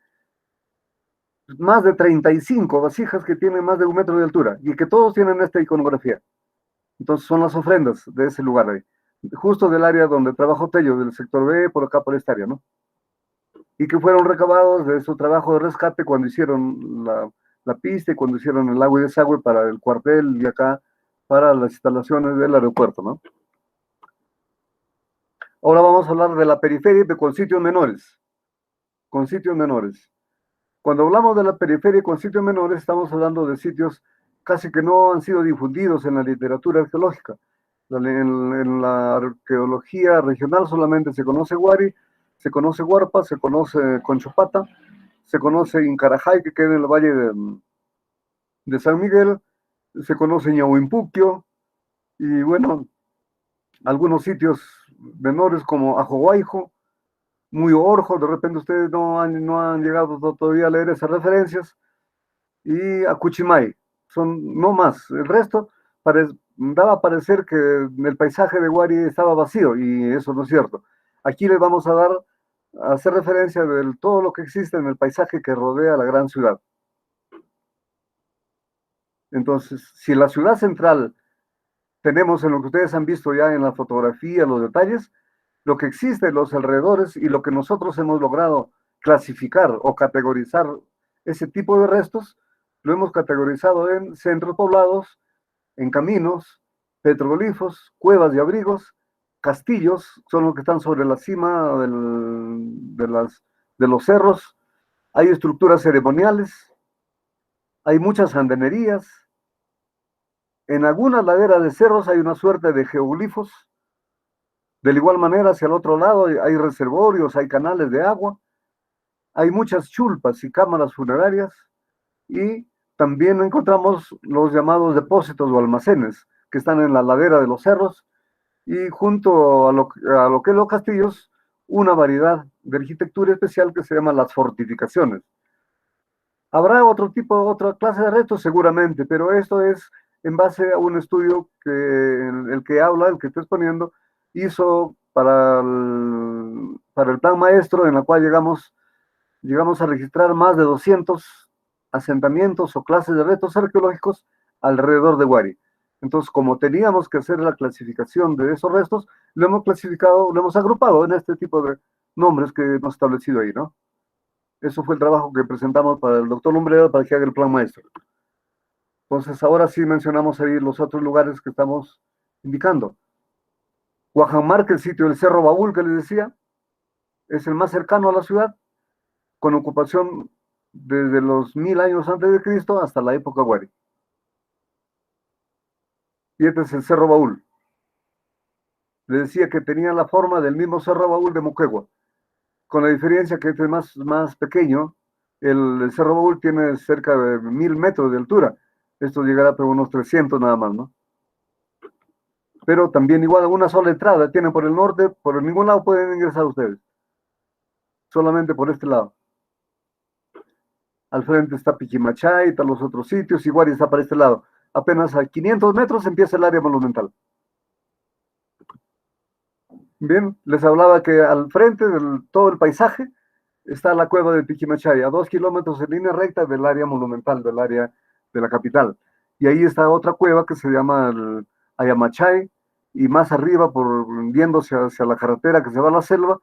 más de 35 vasijas que tienen más de 1 metro de altura y que todos tienen esta iconografía. Entonces son las ofrendas de ese lugar ahí, justo del área donde trabajó Tello, del sector B, por acá por esta área, ¿no? Y que fueron recabados de su trabajo de rescate cuando hicieron la pista y cuando hicieron el agua y desagüe para el cuartel y acá para las instalaciones del aeropuerto, ¿no? Ahora vamos a hablar de la periferia con sitios menores. Con sitios menores. Cuando hablamos de la periferia con sitios menores, estamos hablando de sitios casi que no han sido difundidos en la literatura arqueológica. En la arqueología regional solamente se conoce Guari, se conoce Huarpa, se conoce Conchopata, se conoce Incarajay, que queda en el valle de San Miguel, se conoce Ñahuimpuquio, y bueno, algunos sitios menores como Ajohuayjo, muy Orjo, de repente ustedes no han llegado todavía a leer esas referencias, y Acuchimay, son no más. El resto daba a parecer que el paisaje de Huari estaba vacío, y eso no es cierto. Aquí les vamos a hacer referencia de todo lo que existe en el paisaje que rodea la gran ciudad. Entonces, si la ciudad central tenemos en lo que ustedes han visto ya en la fotografía, los detalles, lo que existe en los alrededores y lo que nosotros hemos logrado clasificar o categorizar ese tipo de restos, lo hemos categorizado en centros poblados, en caminos, petroglifos, cuevas y abrigos, castillos, son los que están sobre la cima de los cerros, hay estructuras ceremoniales, hay muchas andenerías, en algunas laderas de cerros hay una suerte de geoglifos. De igual manera, hacia el otro lado hay reservorios, hay canales de agua, hay muchas chulpas y cámaras funerarias, y también encontramos los llamados depósitos o almacenes que están en la ladera de los cerros, y junto a lo que es los castillos, una variedad de arquitectura especial que se llama las fortificaciones. Habrá otra clase de retos seguramente, pero esto es en base a un estudio el que habla, el que estoy exponiendo, hizo para el plan maestro, en la cual llegamos a registrar más de 200 asentamientos o clases de retos arqueológicos alrededor de Huari. Entonces, como teníamos que hacer la clasificación de esos restos, lo hemos clasificado, lo hemos agrupado en este tipo de nombres que hemos establecido ahí, ¿no? Eso fue el trabajo que presentamos para el doctor Lumbrera para que haga el plan maestro. Entonces, ahora sí mencionamos ahí los otros lugares que estamos indicando. Guajamar, el sitio del Cerro Baúl que les decía, es el más cercano a la ciudad, con ocupación desde los 1000 años antes de Cristo hasta la época Huari. Y este es el Cerro Baúl. Les decía que tenía la forma del mismo Cerro Baúl de Moquegua, con la diferencia que este es más pequeño. El Cerro Baúl tiene cerca de 1000 metros de altura. Esto llegará por unos 300 nada más, ¿no? Pero también igual una sola entrada tienen por el norte, por ningún lado pueden ingresar ustedes. Solamente por este lado. Al frente está Pichimachay, están los otros sitios, igual está para este lado. Apenas a 500 metros empieza el área monumental. Bien, les hablaba que al frente de todo el paisaje está la cueva de Pichimachay, a 2 kilómetros en línea recta del área monumental, del área de la capital. Y ahí está otra cueva que se llama el Ayamachay, y más arriba, viéndose hacia la carretera que se va a la selva,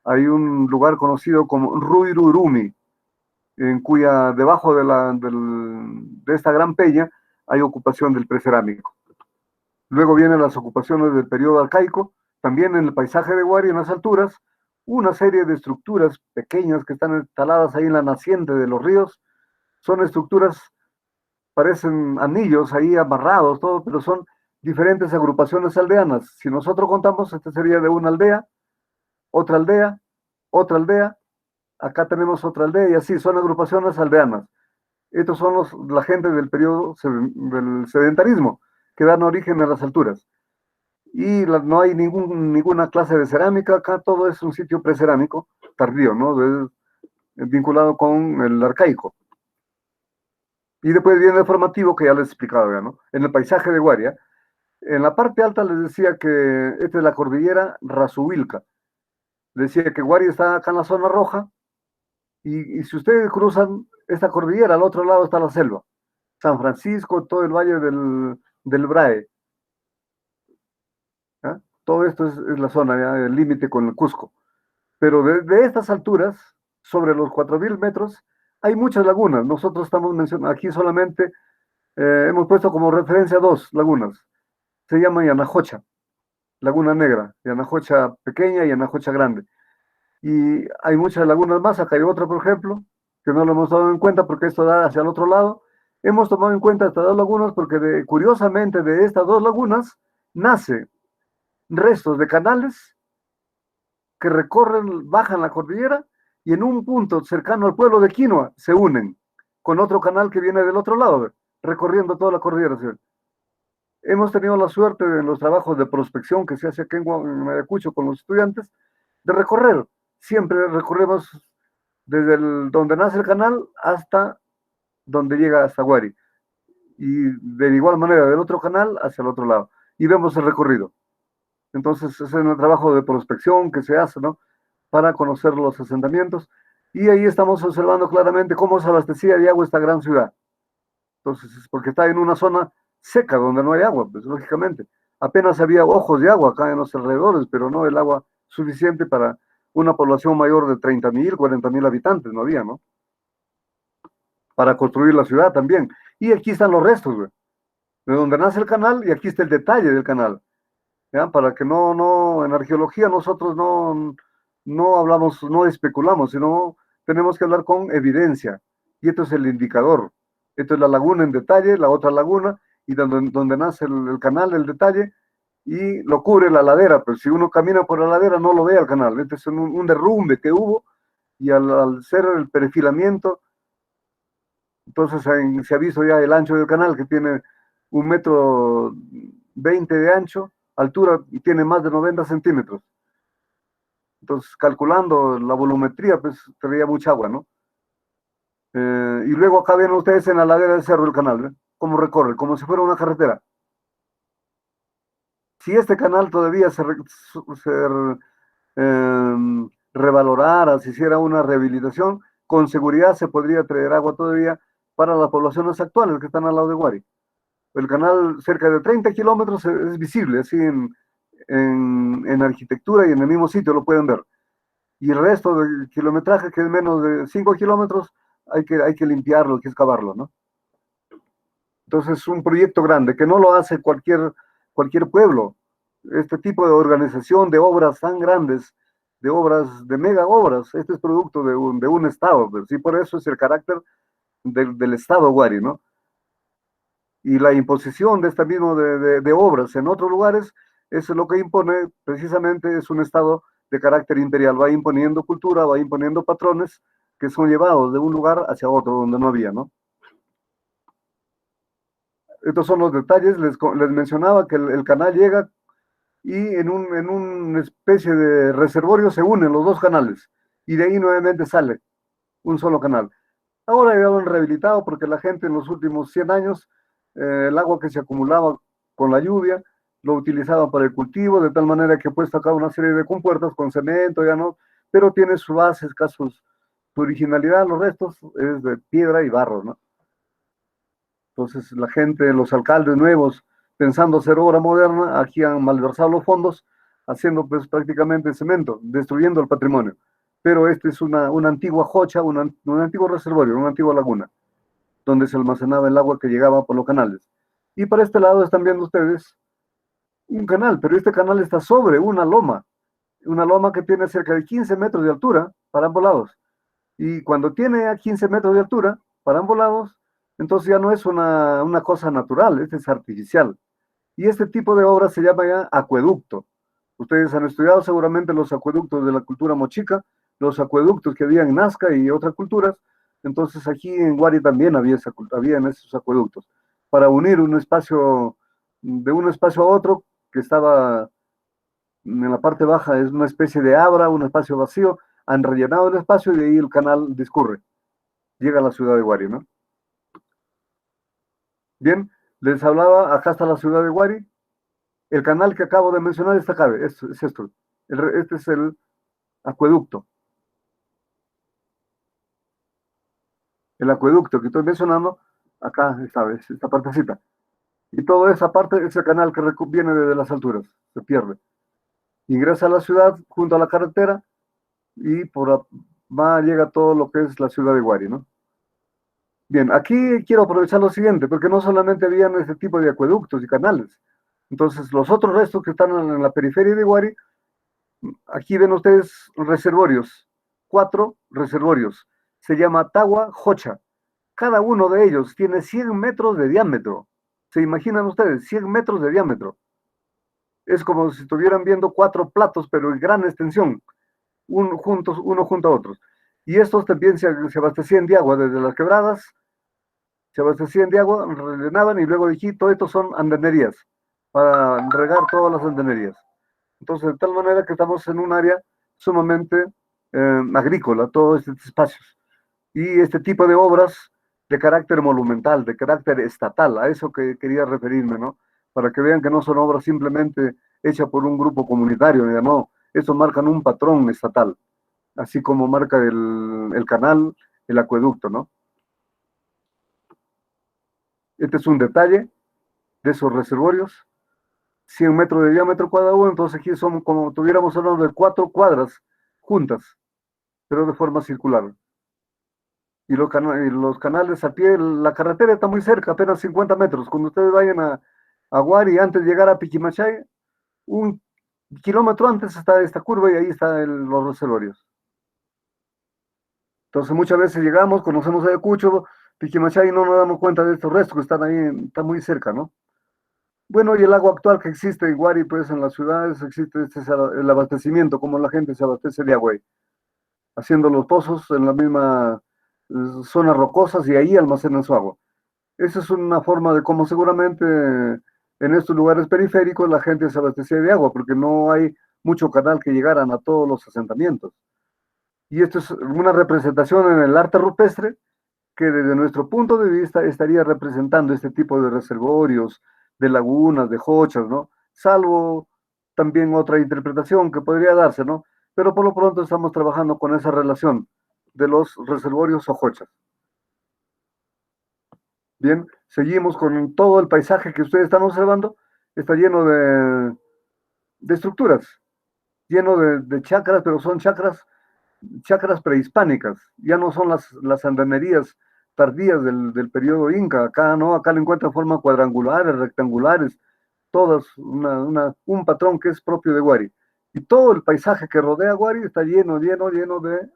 hay un lugar conocido como Ruirurumi, en cuya debajo de esta gran peña hay ocupación del precerámico. Luego vienen las ocupaciones del periodo arcaico, también en el paisaje de Huari, en las alturas, una serie de estructuras pequeñas que están instaladas ahí en la naciente de los ríos. Son estructuras, parecen anillos ahí amarrados, todo, pero son diferentes agrupaciones aldeanas. Si nosotros contamos, este sería de una aldea, otra aldea, otra aldea, acá tenemos otra aldea, y así son agrupaciones aldeanas. Estos son la gente del periodo del sedentarismo, que dan origen a las alturas. Y no hay ninguna clase de cerámica, acá todo es un sitio precerámico, tardío, ¿no? Vinculado con el arcaico. Y después viene el formativo que ya les explicaba, ¿no? En el paisaje de Guaria, en la parte alta les decía que esta es la cordillera Razuilca. Decía que Guaria está acá en la zona roja, y si ustedes cruzan esta cordillera, al otro lado está la selva. San Francisco, todo el valle del Brae. ¿Ya? Todo esto es la zona, ¿ya? El límite con el Cusco. Pero de estas alturas, sobre los 4000 metros, hay muchas lagunas. Nosotros estamos mencionando aquí solamente, hemos puesto como referencia 2 lagunas. Se llama Yanajocha, Laguna Negra, Yanajocha pequeña y Yanajocha grande. Y hay muchas lagunas más. Acá hay otra, por ejemplo, que no lo hemos tomado en cuenta porque esto da hacia el otro lado. Hemos tomado en cuenta estas 2 lagunas porque curiosamente de estas 2 lagunas nace restos de canales que recorren, bajan la cordillera, y en un punto cercano al pueblo de Quinoa se unen con otro canal que viene del otro lado, recorriendo toda la cordillera. ¿Sí? Hemos tenido la suerte en los trabajos de prospección que se hace aquí en Ayacucho con los estudiantes, de recorrer siempre recorremos desde donde nace el canal hasta donde llega hasta Guari. Y de igual manera del otro canal hacia el otro lado. Y vemos el recorrido. Entonces, ese es un trabajo de prospección que se hace, ¿no? Para conocer los asentamientos. Y ahí estamos observando claramente cómo se abastecía de agua esta gran ciudad. Entonces, es porque está en una zona seca donde no hay agua, pues lógicamente. Apenas había ojos de agua acá en los alrededores, pero no el agua suficiente para una población mayor de 30.000, 40.000 habitantes, no había, ¿no? Para construir la ciudad también. Y aquí están los restos, güey, de donde nace el canal, y aquí está el detalle del canal. ¿Ya? Para que en arqueología nosotros no hablamos, no especulamos, sino tenemos que hablar con evidencia. Y esto es el indicador. Esto es la laguna en detalle, la otra laguna, y donde nace el canal, el detalle, y lo cubre la ladera. Pero si uno camina por la ladera no lo ve al canal. Este es un derrumbe que hubo, y al ser el perfilamiento, entonces se ha visto ya el ancho del canal, que tiene 1,20 m de ancho, altura tiene más de 90 centímetros. Entonces, calculando la volumetría, pues traía mucha agua, ¿no? Y luego acá ven ustedes en la ladera del cerro el canal, ¿eh? Cómo recorre, como si fuera una carretera. Si este canal todavía se revalorara, se hiciera una rehabilitación, con seguridad se podría traer agua todavía para las poblaciones actuales que están al lado de Guari. El canal, cerca de 30 kilómetros, es visible, así en arquitectura, y en el mismo sitio lo pueden ver. Y el resto del kilometraje, que es menos de 5 kilómetros, hay que limpiarlo, hay que excavarlo, ¿no? Entonces es un proyecto grande que no lo hace cualquier pueblo. Este tipo de organización de obras tan grandes, de obras, de mega obras, este es producto de un Estado, pues, y por eso es el carácter del Estado Guari, ¿no? Y la imposición de esta misma de obras en otros lugares, es lo que impone, precisamente es un Estado de carácter imperial, va imponiendo cultura, va imponiendo patrones que son llevados de un lugar hacia otro donde no había, ¿no? Estos son los detalles. Les mencionaba que el canal llega, y en una especie de reservorio se unen los dos canales, y de ahí nuevamente sale un solo canal. Ahora ya lo han rehabilitado porque la gente en los últimos 100 años, el agua que se acumulaba con la lluvia, lo utilizaban para el cultivo, de tal manera que he puesto acá una serie de compuertas con cemento, ya no, pero tiene su base, su originalidad, los restos es de piedra y barro, ¿no? Entonces la gente, los alcaldes nuevos, pensando hacer obra moderna, aquí han malversado los fondos, haciendo pues prácticamente cemento, destruyendo el patrimonio. Pero este es una antigua jocha, un antiguo reservorio, una antigua laguna, donde se almacenaba el agua que llegaba por los canales. Y para este lado están viendo ustedes un canal, pero este canal está sobre una loma que tiene cerca de 15 metros de altura para ambos lados. Y cuando tiene a 15 metros de altura para ambos lados, entonces ya no es una cosa natural, este es artificial. Y este tipo de obra se llama ya acueducto. Ustedes han estudiado seguramente los acueductos de la cultura mochica, los acueductos que había en Nazca y otras culturas. Entonces aquí en Guari también había esos acueductos para unir un espacio, de un espacio a otro, que estaba en la parte baja, es una especie de abra, un espacio vacío. Han rellenado el espacio y de ahí el canal discurre, llega a la ciudad de Guari, ¿no? Bien, les hablaba, acá está la ciudad de Guari. El canal que acabo de mencionar está acá, es esto. Este es el acueducto. El acueducto que estoy mencionando, acá esta partecita. Y toda esa parte es el canal que viene desde las alturas, se pierde. Ingresa a la ciudad junto a la carretera, y llega todo lo que es la ciudad de Guari, ¿no? Bien, aquí quiero aprovechar lo siguiente, porque no solamente habían este tipo de acueductos y canales. Entonces, los otros restos que están en la periferia de Guari, aquí ven ustedes reservorios, 4 reservorios. Se llama Tagua Jocha. Cada uno de ellos tiene 100 metros de diámetro. ¿Se imaginan ustedes? 100 metros de diámetro. Es como si estuvieran viendo 4 platos, pero en gran extensión, uno junto a otros. Y estos también se abastecían de agua desde las quebradas, se abastecían de agua, rellenaban, y luego de aquí, todo esto son andenerías, para regar todas las andenerías. Entonces, de tal manera que estamos en un área sumamente agrícola, todos estos espacios. Y este tipo de obras de carácter monumental, de carácter estatal, a eso que quería referirme, ¿no? Para que vean que no son obras simplemente hechas por un grupo comunitario, no, eso marcan un patrón estatal, así como marca el canal, el acueducto, ¿no? Este es un detalle de esos reservorios, 100 metros de diámetro cada uno, entonces aquí son como tuviéramos hablando de 4 cuadras juntas, pero de forma circular. Y los canales a pie, la carretera está muy cerca, apenas 50 metros. Cuando ustedes vayan a Guari, antes de llegar a Piquimachay, un kilómetro antes está esta curva y ahí están los reservorios. Entonces muchas veces llegamos, conocemos Ayacucho, Piquimachay y no nos damos cuenta de estos restos que están ahí, están muy cerca, ¿no? Bueno, y el agua actual que existe en Guari, pues en las ciudades existe el abastecimiento, como la gente se abastece de agua ahí, haciendo los pozos en la misma zonas rocosas y ahí almacenan su agua. Esa es una forma de cómo seguramente en estos lugares periféricos la gente se abastecía de agua, porque no hay mucho canal que llegaran a todos los asentamientos. Y esto es una representación en el arte rupestre que desde nuestro punto de vista estaría representando este tipo de reservorios, de lagunas, de jochas, ¿no? Salvo también otra interpretación que podría darse, ¿no? Pero por lo pronto estamos trabajando con esa relación de los reservorios o jochas. Bien, seguimos con todo el paisaje que ustedes están observando, está lleno de estructuras, lleno de chacras, pero son chacras prehispánicas, ya no son las andanerías tardías del periodo inca, acá no, acá lo encuentran formas cuadrangulares, rectangulares, todas un patrón que es propio de Guari. Y todo el paisaje que rodea Guari está lleno de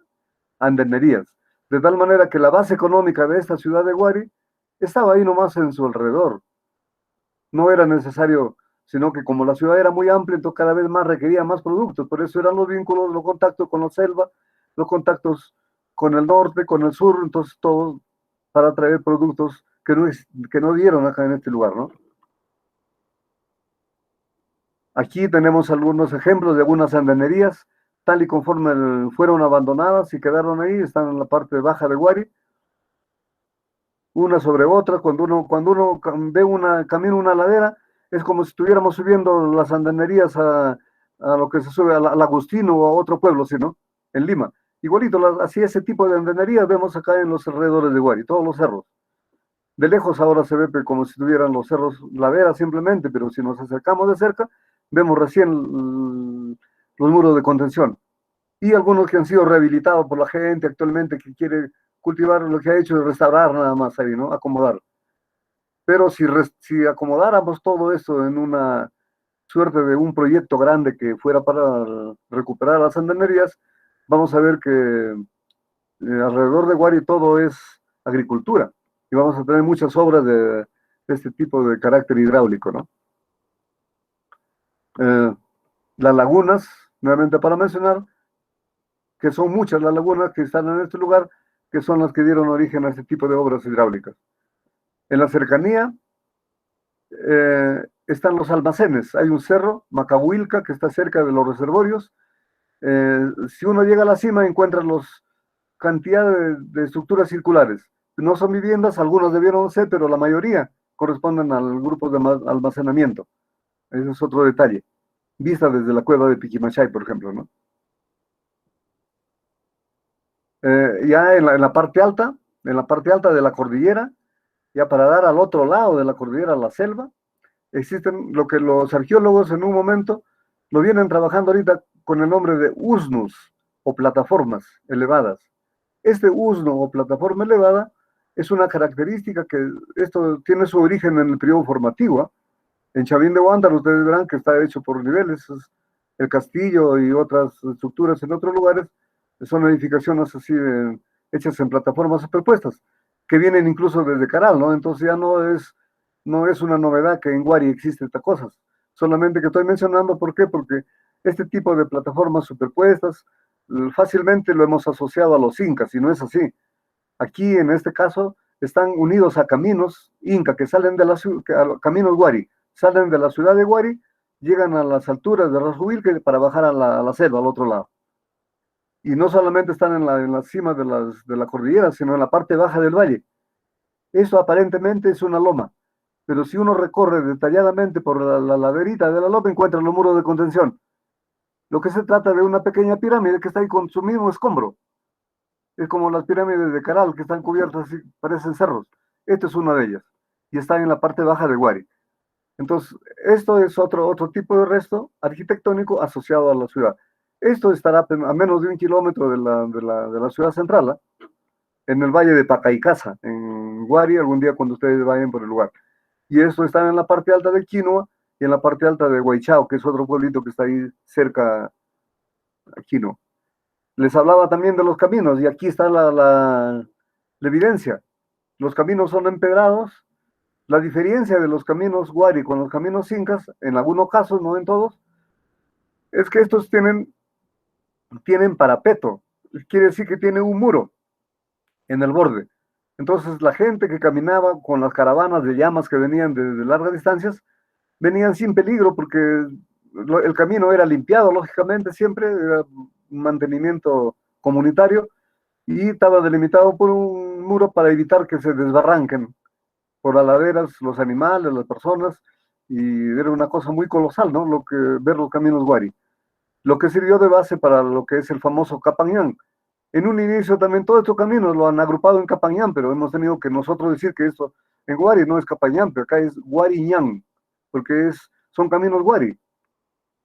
andanerías, de tal manera que la base económica de esta ciudad de Guari estaba ahí nomás en su alrededor. No era necesario, sino que como la ciudad era muy amplia, entonces cada vez más requería más productos. Por eso eran los vínculos, los contactos con la selva, los contactos con el norte, con el sur, entonces todo para traer productos que no dieron acá en este lugar, ¿no? Aquí tenemos algunos ejemplos de algunas andanerías, tal y conforme fueron abandonadas y quedaron ahí, están en la parte baja de Guari, una sobre otra, cuando uno ve camina una ladera, es como si estuviéramos subiendo las andanerías a lo que se sube al Agustino o a otro pueblo, ¿sí, no? En Lima. Igualito, así ese tipo de andanerías vemos acá en los alrededores de Guari, todos los cerros. De lejos ahora se ve como si tuvieran los cerros laderas simplemente, pero si nos acercamos de cerca, vemos recién los muros de contención. Y algunos que han sido rehabilitados por la gente actualmente que quiere cultivar, lo que ha hecho es restaurar nada más ahí, ¿no? Acomodar. Pero si acomodáramos todo esto en una suerte de un proyecto grande que fuera para recuperar las andanerías, vamos a ver que alrededor de Guari todo es agricultura y vamos a tener muchas obras de este tipo de carácter hidráulico, ¿no? Las lagunas, nuevamente para mencionar, que son muchas las lagunas que están en este lugar, que son las que dieron origen a este tipo de obras hidráulicas. En la cercanía están los almacenes. Hay un cerro, Macahuilca, que está cerca de los reservorios. Si uno llega a la cima, encuentra cantidad de estructuras circulares. No son viviendas, algunas debieron ser, pero la mayoría corresponden al grupo de almacenamiento. Ese es otro detalle. Vista desde la cueva de Piquimachay, por ejemplo, ¿no? Ya en la parte alta, de la cordillera, ya para dar al otro lado de la cordillera, la selva, existen lo que los arqueólogos en un momento lo vienen trabajando ahorita con el nombre de usnus o plataformas elevadas. Este usno o plataforma elevada es una característica que esto tiene su origen en el periodo formativo. En Chavín de Huándaro ustedes verán que está hecho por niveles, el castillo y otras estructuras en otros lugares son edificaciones así hechas en plataformas superpuestas, que vienen incluso desde Caral, ¿no? Entonces ya no es una novedad que en Guari existe estas cosas, solamente que estoy mencionando, ¿por qué? Porque este tipo de plataformas superpuestas fácilmente lo hemos asociado a los incas, y no es así. Aquí, en este caso, están unidos a caminos inca que salen de caminos Guari, salen de la ciudad de Guari, llegan a las alturas de Rashuilque para bajar a la selva, al otro lado. y no solamente están en la cima de la cordillera, sino en la parte baja del valle. Eso aparentemente es una loma, pero si uno recorre detalladamente por la laderita de la loma, encuentra los muros de contención. Lo que se trata de una pequeña pirámide que está ahí con su mismo escombro. Es como las pirámides de Caral, que están cubiertas, así, parecen cerros. Esto es una de ellas, y está en la parte baja de Huari. Entonces, esto es otro tipo de resto arquitectónico asociado a la ciudad. Esto estará a menos de 1 kilómetro de la ciudad central, ¿eh? En el valle de Pacaicasa, en Huari, algún día cuando ustedes vayan por el lugar. Y esto está en la parte alta de Quinoa y en la parte alta de Huaychao, que es otro pueblito que está ahí cerca a Quinoa. Les hablaba también de los caminos, y aquí está la evidencia. Los caminos son empedrados. La diferencia de los caminos Huari con los caminos incas, en algunos casos, no en todos, es que estos tienen parapeto. Quiere decir que tiene un muro en el borde. Entonces la gente que caminaba con las caravanas de llamas que venían de largas distancias, venían sin peligro porque el camino era limpiado, lógicamente, siempre era un mantenimiento comunitario, y estaba delimitado por un muro para evitar que se desbarranquen por las laderas los animales, las personas, y era una cosa muy colosal, ¿no? Lo que ver los caminos Huari. Lo que sirvió de base para lo que es el famoso Capañán. En un inicio también todos estos caminos lo han agrupado en Capañán, pero hemos tenido que nosotros decir que esto en Huari no es Capañán, pero acá es Huariñán, porque son caminos Huari.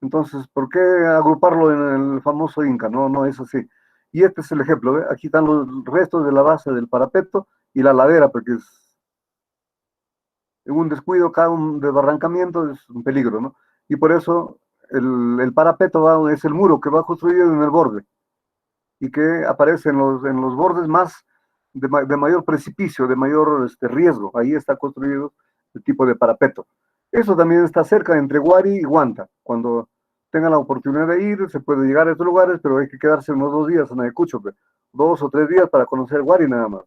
Entonces, ¿por qué agruparlo en el famoso Inca? No, no es así. Y este es el ejemplo, ¿ve? Aquí están los restos de la base del parapeto y la ladera, porque en un descuido, cada un desbarrancamiento es un peligro, ¿no? Y por eso el parapeto es el muro que va construido en el borde y que aparece en los bordes más de mayor precipicio, de mayor riesgo. Ahí está construido el tipo de parapeto. Eso también está cerca entre Huari y Huanta. Cuando tengan la oportunidad de ir, se puede llegar a estos lugares, pero hay que quedarse unos 2 días en Ayacucho, 2 o 3 días para conocer Huari nada más.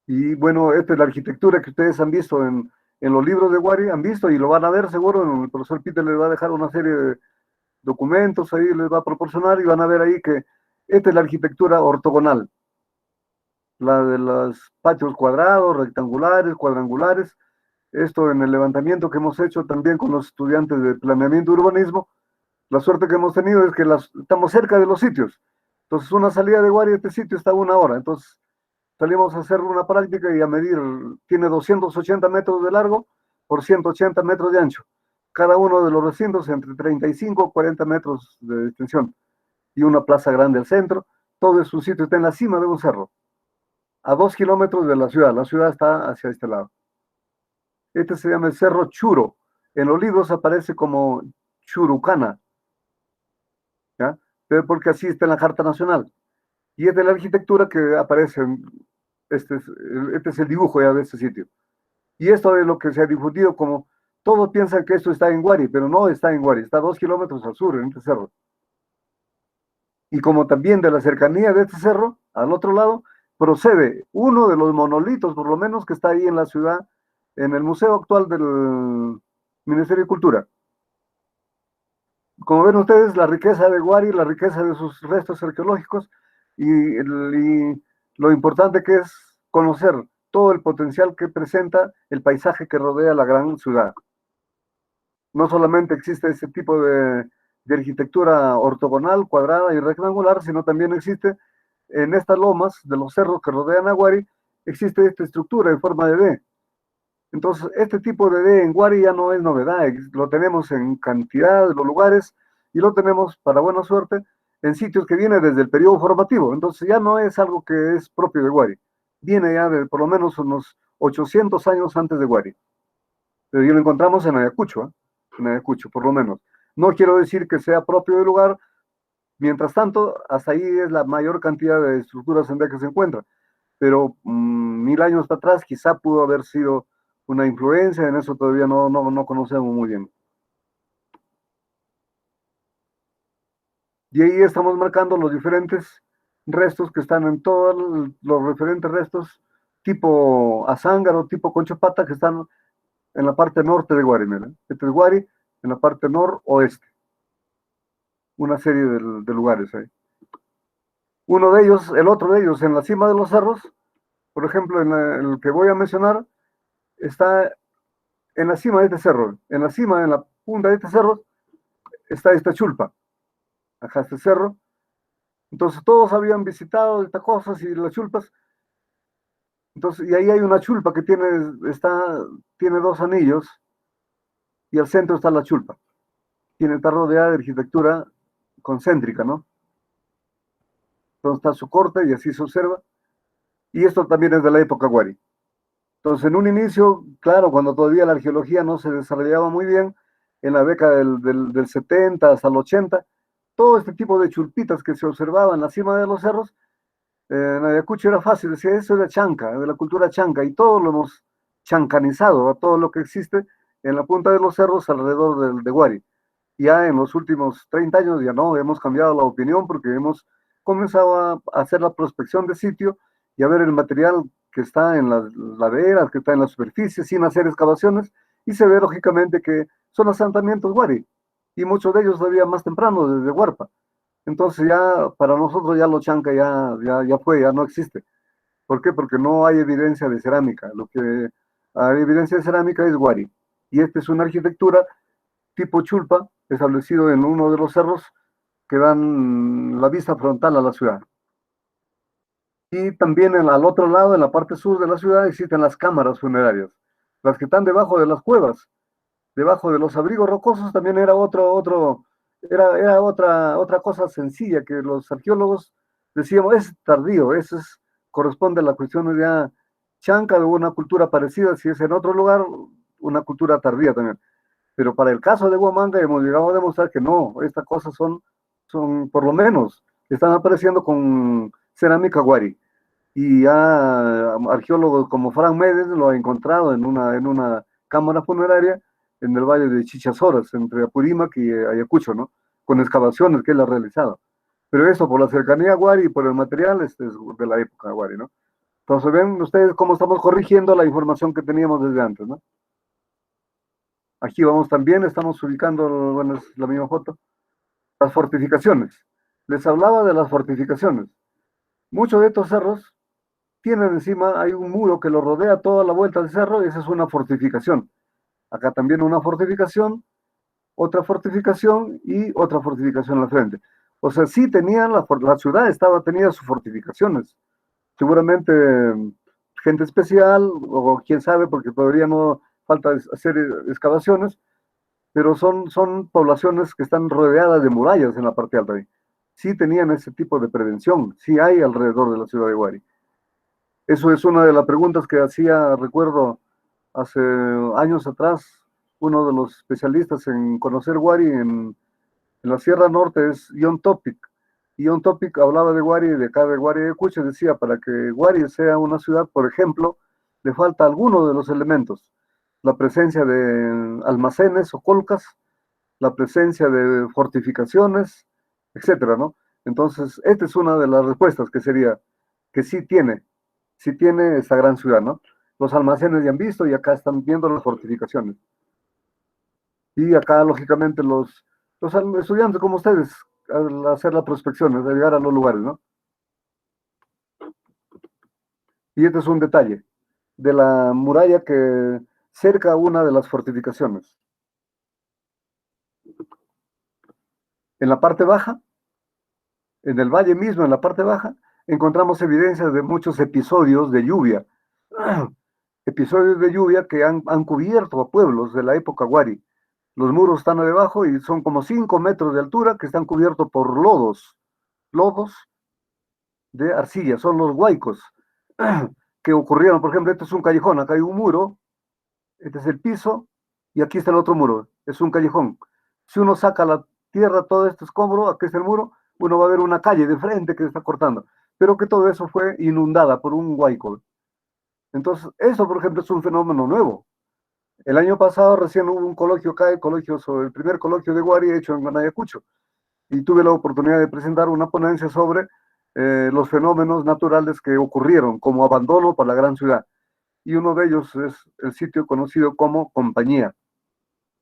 Y bueno, esta es la arquitectura que ustedes han visto en los libros de Huari, han visto y lo van a ver seguro. El profesor Peter les va a dejar una serie de documentos ahí, les va a proporcionar, y van a ver ahí que esta es la arquitectura ortogonal, la de los patios cuadrados, rectangulares, cuadrangulares. Esto en el levantamiento que hemos hecho también con los estudiantes de planeamiento y urbanismo, la suerte que hemos tenido es que estamos cerca de los sitios. Entonces, una salida de Huari a este sitio está a 1 hora. Entonces, salimos a hacer una práctica y a medir, tiene 280 metros de largo por 180 metros de ancho. Cada uno de los recintos entre 35 y 40 metros de extensión, y una plaza grande al centro. Todo es un sitio, está en la cima de un cerro, a 2 kilómetros de la ciudad. La ciudad está hacia este lado. Este se llama el Cerro Churo. En los libros aparece como Churucana, ¿ya? Pero porque así está en la Carta Nacional. Y es de la arquitectura que aparece. Este es el dibujo ya de este sitio. Y esto es lo que se ha difundido como, todos piensan que esto está en Huari, pero no está en Huari, está a 2 kilómetros al sur, en este cerro. Y como también de la cercanía de este cerro, al otro lado, procede uno de los monolitos, por lo menos, que está ahí en la ciudad, en el museo actual del Ministerio de Cultura. Como ven ustedes, la riqueza de Huari, la riqueza de sus restos arqueológicos, y lo importante que es conocer todo el potencial que presenta el paisaje que rodea la gran ciudad. No solamente existe ese tipo de arquitectura ortogonal, cuadrada y rectangular, sino también existe en estas lomas de los cerros que rodean a Huari, existe esta estructura en forma de D. Entonces, este tipo de D en Huari ya no es novedad, lo tenemos en cantidad de los lugares, y lo tenemos, para buena suerte, en sitios que viene desde el periodo formativo. Entonces ya no es algo que es propio de Huari, viene ya de por lo menos unos 800 años antes de Huari. Pero ya lo encontramos en Ayacucho, ¿eh? En Ayacucho, por lo menos. No quiero decir que sea propio del lugar. Mientras tanto, hasta ahí es la mayor cantidad de estructuras en D que se encuentra. Pero 1000 años atrás quizá pudo haber sido una influencia, en eso todavía no conocemos muy bien. Y ahí estamos marcando los diferentes restos que están en todos los referentes restos tipo Azángaro, tipo Conchapata, que están en la parte norte de Huari. Este es Huari, en la parte noroeste. una serie de lugares ahí. Uno de ellos, el otro de ellos, en la cima de los cerros, por ejemplo, en el que voy a mencionar, está en la cima de este cerro, en la cima, en la punta de este cerro, está esta chulpa, acá este cerro. Entonces todos habían visitado estas cosas y las chulpas. Entonces, y ahí hay una chulpa que tiene dos anillos y al centro está la chulpa. Está rodeada de arquitectura concéntrica, ¿no? Entonces está su corte y así se observa. Y esto también es de la época Wari. Entonces, en un inicio, claro, cuando todavía la arqueología no se desarrollaba muy bien, en la década del 70 hasta el 80, todo este tipo de chulpitas que se observaban en la cima de los cerros, en Ayacucho era fácil, decía, eso es de chanca, de la cultura chanca, y todo lo hemos chancanizado, a todo lo que existe en la punta de los cerros alrededor de Guari. Ya en los últimos 30 años ya no, hemos cambiado la opinión porque hemos comenzado a hacer la prospección de sitio y a ver el material que está en las laderas, que está en la superficie, sin hacer excavaciones, y se ve lógicamente que son asentamientos Wari, y muchos de ellos todavía más temprano, desde Huarpa. Entonces ya para nosotros ya lo chanca ya fue, ya no existe. ¿Por qué? Porque no hay evidencia de cerámica. Lo que hay evidencia de cerámica es Wari. Y esta es una arquitectura tipo chulpa, establecido en uno de los cerros que dan la vista frontal a la ciudad. Y también al otro lado, en la parte sur de la ciudad, existen las cámaras funerarias, las que están debajo de las cuevas, debajo de los abrigos rocosos. También era otra cosa sencilla que los arqueólogos decíamos, es tardío, corresponde a la cuestión ya chanca de una cultura parecida, si es en otro lugar, una cultura tardía también. Pero para el caso de Huamanga hemos llegado a demostrar que no, estas cosas son por lo menos, están apareciendo con cerámica Wari. Y ya arqueólogos como Frank Medes lo ha encontrado en una cámara funeraria en el valle de Chichazoras, entre Apurímac y Ayacucho, ¿no? Con excavaciones que él ha realizado. Pero eso, por la cercanía a Wari y por el material, es de la época de Wari, ¿no? Entonces, ven ustedes cómo estamos corrigiendo la información que teníamos desde antes, ¿no? Aquí vamos también, estamos ubicando, bueno, es la misma foto, las fortificaciones. Les hablaba de las fortificaciones. Muchos de estos cerros tienen encima, hay un muro que lo rodea toda la vuelta del cerro, y esa es una fortificación. Acá también una fortificación, otra fortificación y otra fortificación al frente. O sea, sí tenían, la ciudad tenía sus fortificaciones. Seguramente gente especial, o quién sabe, porque todavía no falta hacer excavaciones, pero son poblaciones que están rodeadas de murallas en la parte alta. Sí tenían ese tipo de prevención, sí hay alrededor de la ciudad de Huari. Eso es una de las preguntas que hacía, recuerdo, hace años atrás, uno de los especialistas en conocer Huari en la Sierra Norte es John Topic. Y John Topic hablaba de Huari, de acá de Huari de Cuche, decía, para que Huari sea una ciudad, por ejemplo, le falta alguno de los elementos. La presencia de almacenes o colcas, la presencia de fortificaciones, etcétera, ¿no? Entonces, esta es una de las respuestas que sería que sí tiene esta gran ciudad, ¿no? Los almacenes ya han visto y acá están viendo las fortificaciones. Y acá, lógicamente, los estudiantes como ustedes, al hacer la prospección, al llegar a los lugares, ¿no? Y este es un detalle de la muralla que cerca una de las fortificaciones. En la parte baja, en el valle mismo, en la parte baja, encontramos evidencias de muchos episodios de lluvia. Episodios de lluvia que han cubierto a pueblos de la época Huari. Los muros están debajo y son como 5 metros de altura que están cubiertos por lodos de arcilla, son los huaicos que ocurrieron. Por ejemplo, este es un callejón, acá hay un muro, este es el piso y aquí está el otro muro, es un callejón. Si uno saca la tierra, todo este escombro, aquí está el muro, uno va a ver una calle de frente que se está cortando, pero que todo eso fue inundada por un huaico. Entonces, eso, por ejemplo, es un fenómeno nuevo. El año pasado recién hubo un coloquio acá, el primer coloquio de Huari hecho en Ayacucho, y tuve la oportunidad de presentar una ponencia sobre los fenómenos naturales que ocurrieron como abandono para la gran ciudad. Y uno de ellos es el sitio conocido como Compañía,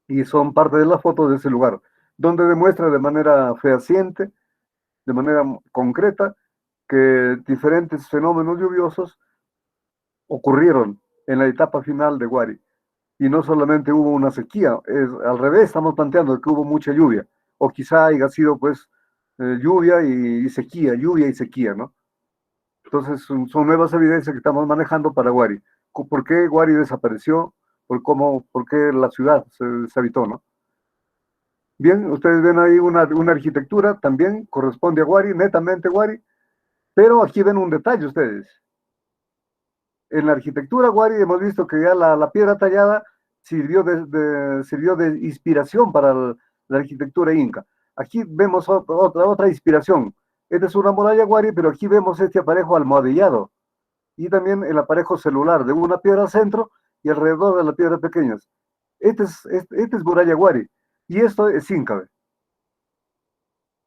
y son parte de las fotos de ese lugar. donde demuestra de manera fehaciente, de manera concreta, que diferentes fenómenos lluviosos ocurrieron en la etapa final de Guari. Y no solamente hubo una sequía, al revés, estamos planteando que hubo mucha lluvia, o quizá haya sido pues lluvia y sequía, ¿no? Entonces son nuevas evidencias que estamos manejando para Guari. ¿Por qué Guari desapareció? ¿Por qué la ciudad se habitó, ¿no? Bien, ustedes ven ahí una arquitectura, también corresponde a Guari, netamente Guari, pero aquí ven un detalle ustedes. En la arquitectura Guari hemos visto que ya la piedra tallada sirvió de inspiración para la arquitectura inca. Aquí vemos otra inspiración. Esta es una muralla Guari, pero aquí vemos este aparejo almohadillado y también el aparejo celular de una piedra al centro y alrededor de las piedras pequeñas. Este es muralla Guari y esto es inca.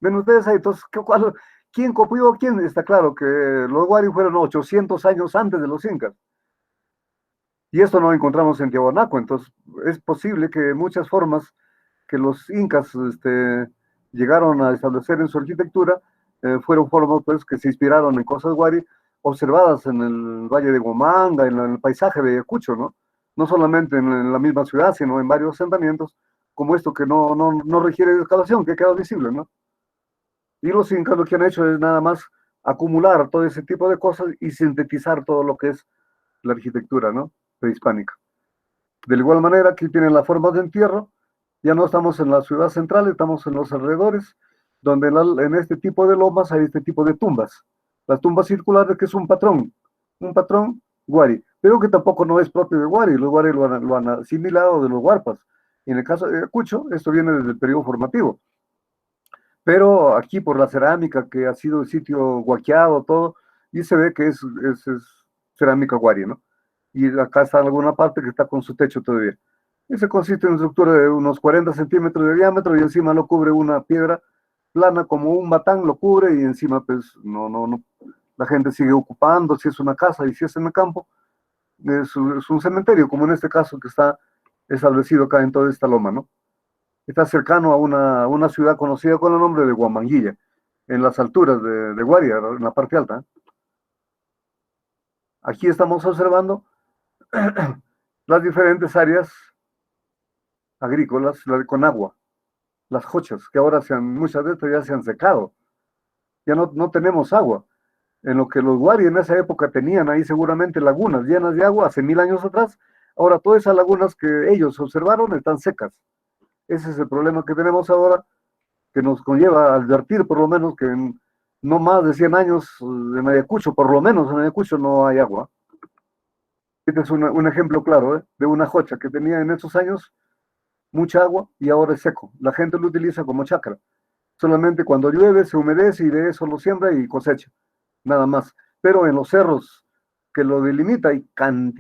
Ven ustedes ahí, entonces, ¿quién copió a quién? Está claro que los Guari fueron 800 años antes de los incas. Y esto no lo encontramos en Tiahuanaco, entonces es posible que muchas formas que los incas llegaron a establecer en su arquitectura fueron formas pues, que se inspiraron en cosas Guari observadas en el Valle de Huamanga, en el paisaje de Ayacucho, ¿no? No solamente en la misma ciudad, sino en varios asentamientos, como esto que no requiere excavación, que queda visible, ¿no? Y los incas lo que han hecho es nada más acumular todo ese tipo de cosas y sintetizar todo lo que es la arquitectura, ¿no? Prehispánica. De igual manera, aquí tienen la forma de entierro. Ya no estamos en la ciudad central, estamos en los alrededores, donde en este tipo de lomas hay este tipo de tumbas. Las tumbas circulares, que es un patrón Guari, pero que tampoco no es propio de Guari. Los Guari lo han asimilado de los Huarpas. En el caso de Ayacucho, esto viene desde el periodo formativo. Pero aquí por la cerámica, que ha sido el sitio guaqueado, todo, y se ve que es cerámica Guari, ¿no? Y acá está alguna parte que está con su techo todavía. Ese consiste en una estructura de unos 40 centímetros de diámetro y encima lo cubre una piedra plana como un batán, lo cubre y encima pues no, la gente sigue ocupando, si es una casa y si es en el campo, es un cementerio, como en este caso que está establecido acá en toda esta loma, ¿no? Está cercano a una ciudad conocida con el nombre de Huamanguilla, en las alturas de Guaria, en la parte alta. Aquí estamos observando las diferentes áreas agrícolas con agua, las jochas, que ahora muchas de estas ya se han secado, ya no tenemos agua. En lo que los Guari en esa época tenían ahí seguramente lagunas llenas de agua hace 1000 años atrás, ahora todas esas lagunas que ellos observaron están secas. Ese es el problema que tenemos ahora, que nos conlleva a advertir por lo menos que en no más de 100 años en Ayacucho, por lo menos en Ayacucho no hay agua. Este es un ejemplo claro de una jocha que tenía en esos años mucha agua y ahora es seco. La gente lo utiliza como chacra. Solamente cuando llueve se humedece y de eso lo siembra y cosecha, nada más. Pero en los cerros que lo delimita hay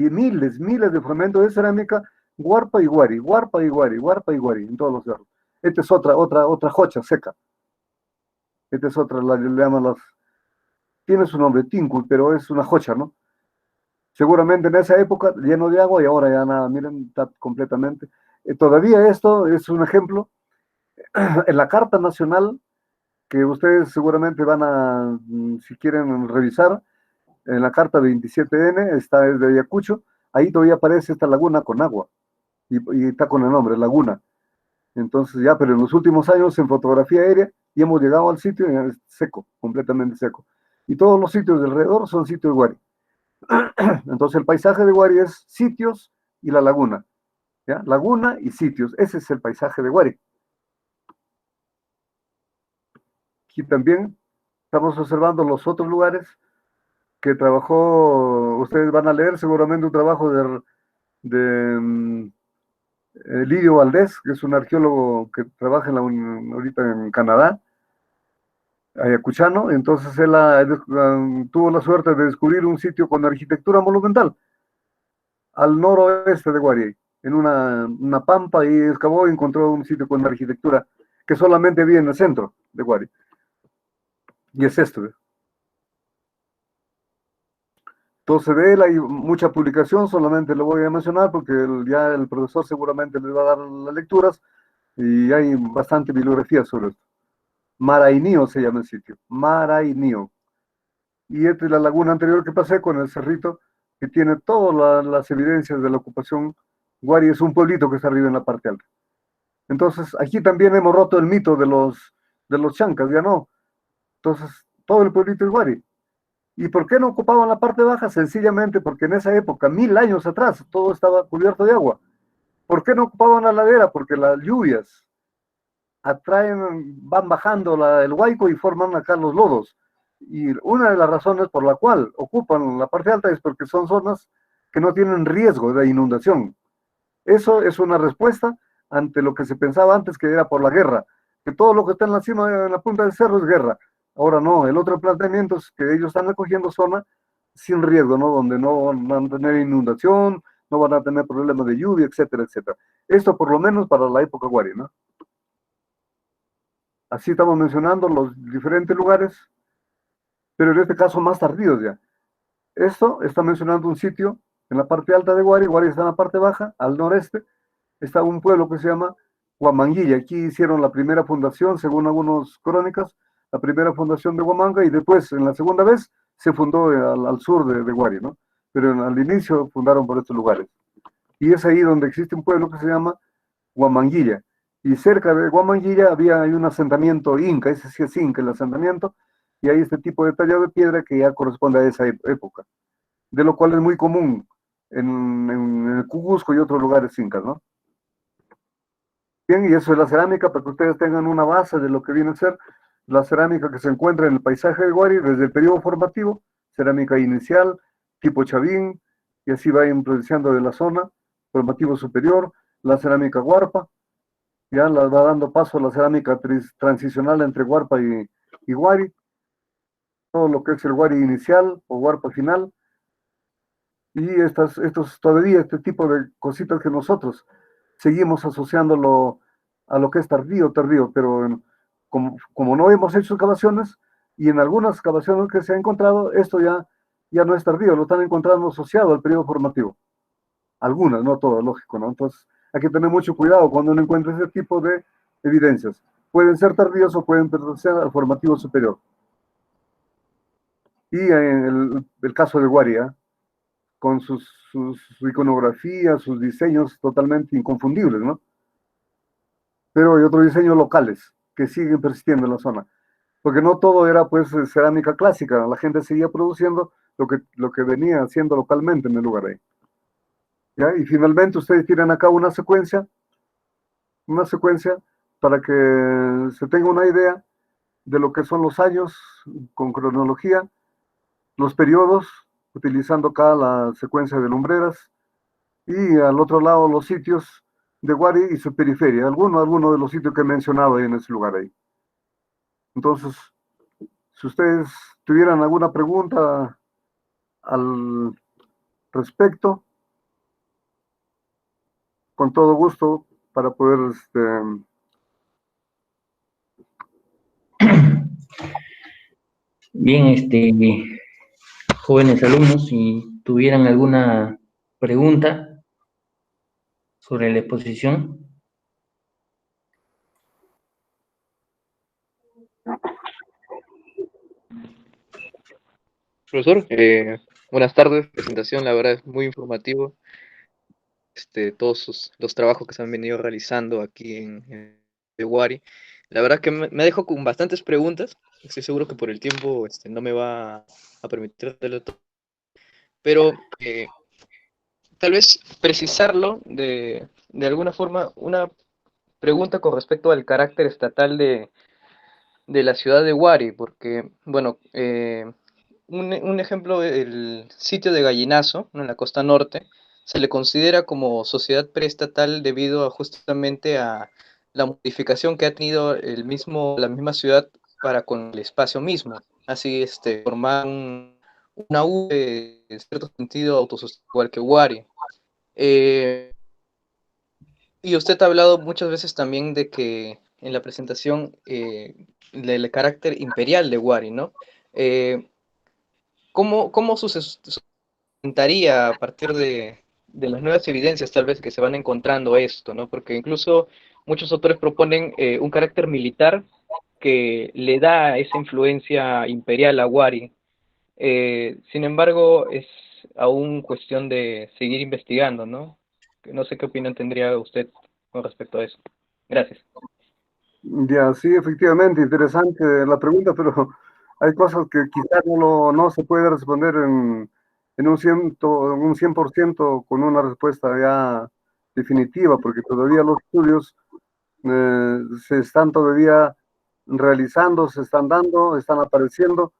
miles de fragmentos de cerámica, guarpa y guari, guarpa y guari, guarpa y guari, en todos los cerros. Esta es otra jocha seca. Esta es otra, le llaman tiene su nombre, Tincul, pero es una jocha, ¿no? Seguramente en esa época lleno de agua y ahora ya nada, miren, está completamente. Todavía esto es un ejemplo. En la Carta Nacional, que ustedes seguramente van a, si quieren revisar, en la Carta 27N, está es de Ayacucho, ahí todavía aparece esta laguna con agua, y está con el nombre, laguna. Entonces ya, pero en los últimos años en fotografía aérea, y hemos llegado al sitio y es seco, completamente seco. Y todos los sitios de alrededor son sitios de Guari. Entonces el paisaje de Guari es sitios y la laguna. ¿Ya? Laguna y sitios, ese es el paisaje de Guari. Aquí también estamos observando los otros lugares que trabajó, ustedes van a leer seguramente un trabajo de Lidio Valdés, que es un arqueólogo que trabaja ahorita en Canadá, ayacuchano. Entonces él tuvo la suerte de descubrir un sitio con arquitectura monumental al noroeste de Guari, en una pampa, y excavó y encontró un sitio con arquitectura que solamente había en el centro de Guari. Y es esto. Entonces de él hay mucha publicación, solamente lo voy a mencionar porque ya el profesor seguramente les va a dar las lecturas. y hay bastante bibliografía sobre esto. Marainio se llama el sitio, Marainio. Y esta es la laguna anterior que pasé con el cerrito, que tiene todas las evidencias de la ocupación. Guari es un pueblito que está arriba en la parte alta. Entonces, aquí también hemos roto el mito de los chancas, ya no. Entonces, todo el pueblito es Guari. ¿Y por qué no ocupaban la parte baja? Sencillamente porque en esa época, 1000 años atrás, todo estaba cubierto de agua. ¿Por qué no ocupaban la ladera? Porque las lluvias atraen, van bajando el huaico y forman acá los lodos. Y una de las razones por la cual ocupan la parte alta es porque son zonas que no tienen riesgo de inundación. Eso es una respuesta ante lo que se pensaba antes que era por la guerra, que todo lo que está en la cima, en la punta del cerro es guerra. Ahora no, el otro planteamiento es que ellos están recogiendo zona sin riesgo, ¿no? Donde no van a tener inundación, no van a tener problemas de lluvia, etcétera, etcétera. Esto por lo menos para la época Guari, ¿no? Así estamos mencionando los diferentes lugares, pero en este caso más tardíos ya. Esto está mencionando un sitio en la parte alta de Guari, Guari está en la parte baja, al noreste, está un pueblo que se llama Huamanguilla. Aquí hicieron la primera fundación, según algunas crónicas, la primera fundación de Huamanga, y después, en la segunda vez, se fundó al sur de Guari, ¿no? Pero al inicio fundaron por estos lugares. Y es ahí donde existe un pueblo que se llama Huamanguilla. Y cerca de Huamanguilla hay un asentamiento inca, ese sí es inca el asentamiento, y hay este tipo de tallado de piedra que ya corresponde a esa época, de lo cual es muy común en el Cusco y otros lugares incas, ¿no? Bien, y eso es la cerámica, para que ustedes tengan una base de lo que viene a ser la cerámica que se encuentra en el paisaje de Guari desde el periodo formativo, cerámica inicial, tipo Chavín, y así va influenciando de la zona, formativo superior, la cerámica Huarpa, ya la va dando paso a la cerámica transicional entre Huarpa y Guari, todo lo que es el Guari inicial o Huarpa final, y estos todavía, este tipo de cositas que nosotros seguimos asociándolo a lo que es tardío, tardío, pero como no hemos hecho excavaciones, y en algunas excavaciones que se ha encontrado, esto ya no es tardío, lo están encontrando asociado al periodo formativo. Algunas, no todas, lógico, ¿no? Entonces, hay que tener mucho cuidado cuando uno encuentra ese tipo de evidencias. Pueden ser tardíos o pueden pertenecer al formativo superior. Y en el caso de Guaria, con sus iconografías, sus diseños totalmente inconfundibles, ¿no? Pero hay otros diseños locales que siguen persistiendo en la zona, porque no todo era pues cerámica clásica, la gente seguía produciendo lo que venía haciendo localmente en el lugar ahí. ¿Ya? Y finalmente ustedes tiran acá una secuencia para que se tenga una idea de lo que son los años con cronología, los periodos, utilizando acá la secuencia de lumbreras, y al otro lado los sitios de Guari y su periferia, alguno de los sitios que he mencionado ahí en ese lugar ahí. Entonces, si ustedes tuvieran alguna pregunta al respecto, con todo gusto para poder Bien, jóvenes alumnos, si tuvieran alguna pregunta sobre la exposición. Profesor, buenas tardes. Presentación, la verdad es muy informativo. Todos los trabajos que se han venido realizando aquí en Pehuari. La verdad que me dejo con bastantes preguntas. Estoy seguro que por el tiempo no me va a permitir hacerlo todo. Pero tal vez precisarlo de alguna forma, una pregunta con respecto al carácter estatal de la ciudad de Huari, porque, bueno, un ejemplo, el sitio de Gallinazo, ¿no? En la costa norte, se le considera como sociedad preestatal debido justamente a la modificación que ha tenido la misma ciudad para con el espacio mismo. Así, formar una urbe en cierto sentido autosostenible, igual que Huari. Eh, y usted ha hablado muchas veces también de que en la presentación del carácter imperial de Huari, ¿no? Eh, ¿Cómo sustentaría a partir de las nuevas evidencias tal vez que se van encontrando esto, ¿no? Porque incluso muchos autores proponen un carácter militar que le da esa influencia imperial a Wari. Sin embargo, es aún cuestión de seguir investigando, ¿no? No sé qué opinión tendría usted con respecto a eso. Gracias. Ya, sí, efectivamente, interesante la pregunta, pero hay cosas que quizás no se puede responder en un 100% con una respuesta ya definitiva, porque todavía los estudios se están todavía realizando, se están dando, están apareciendo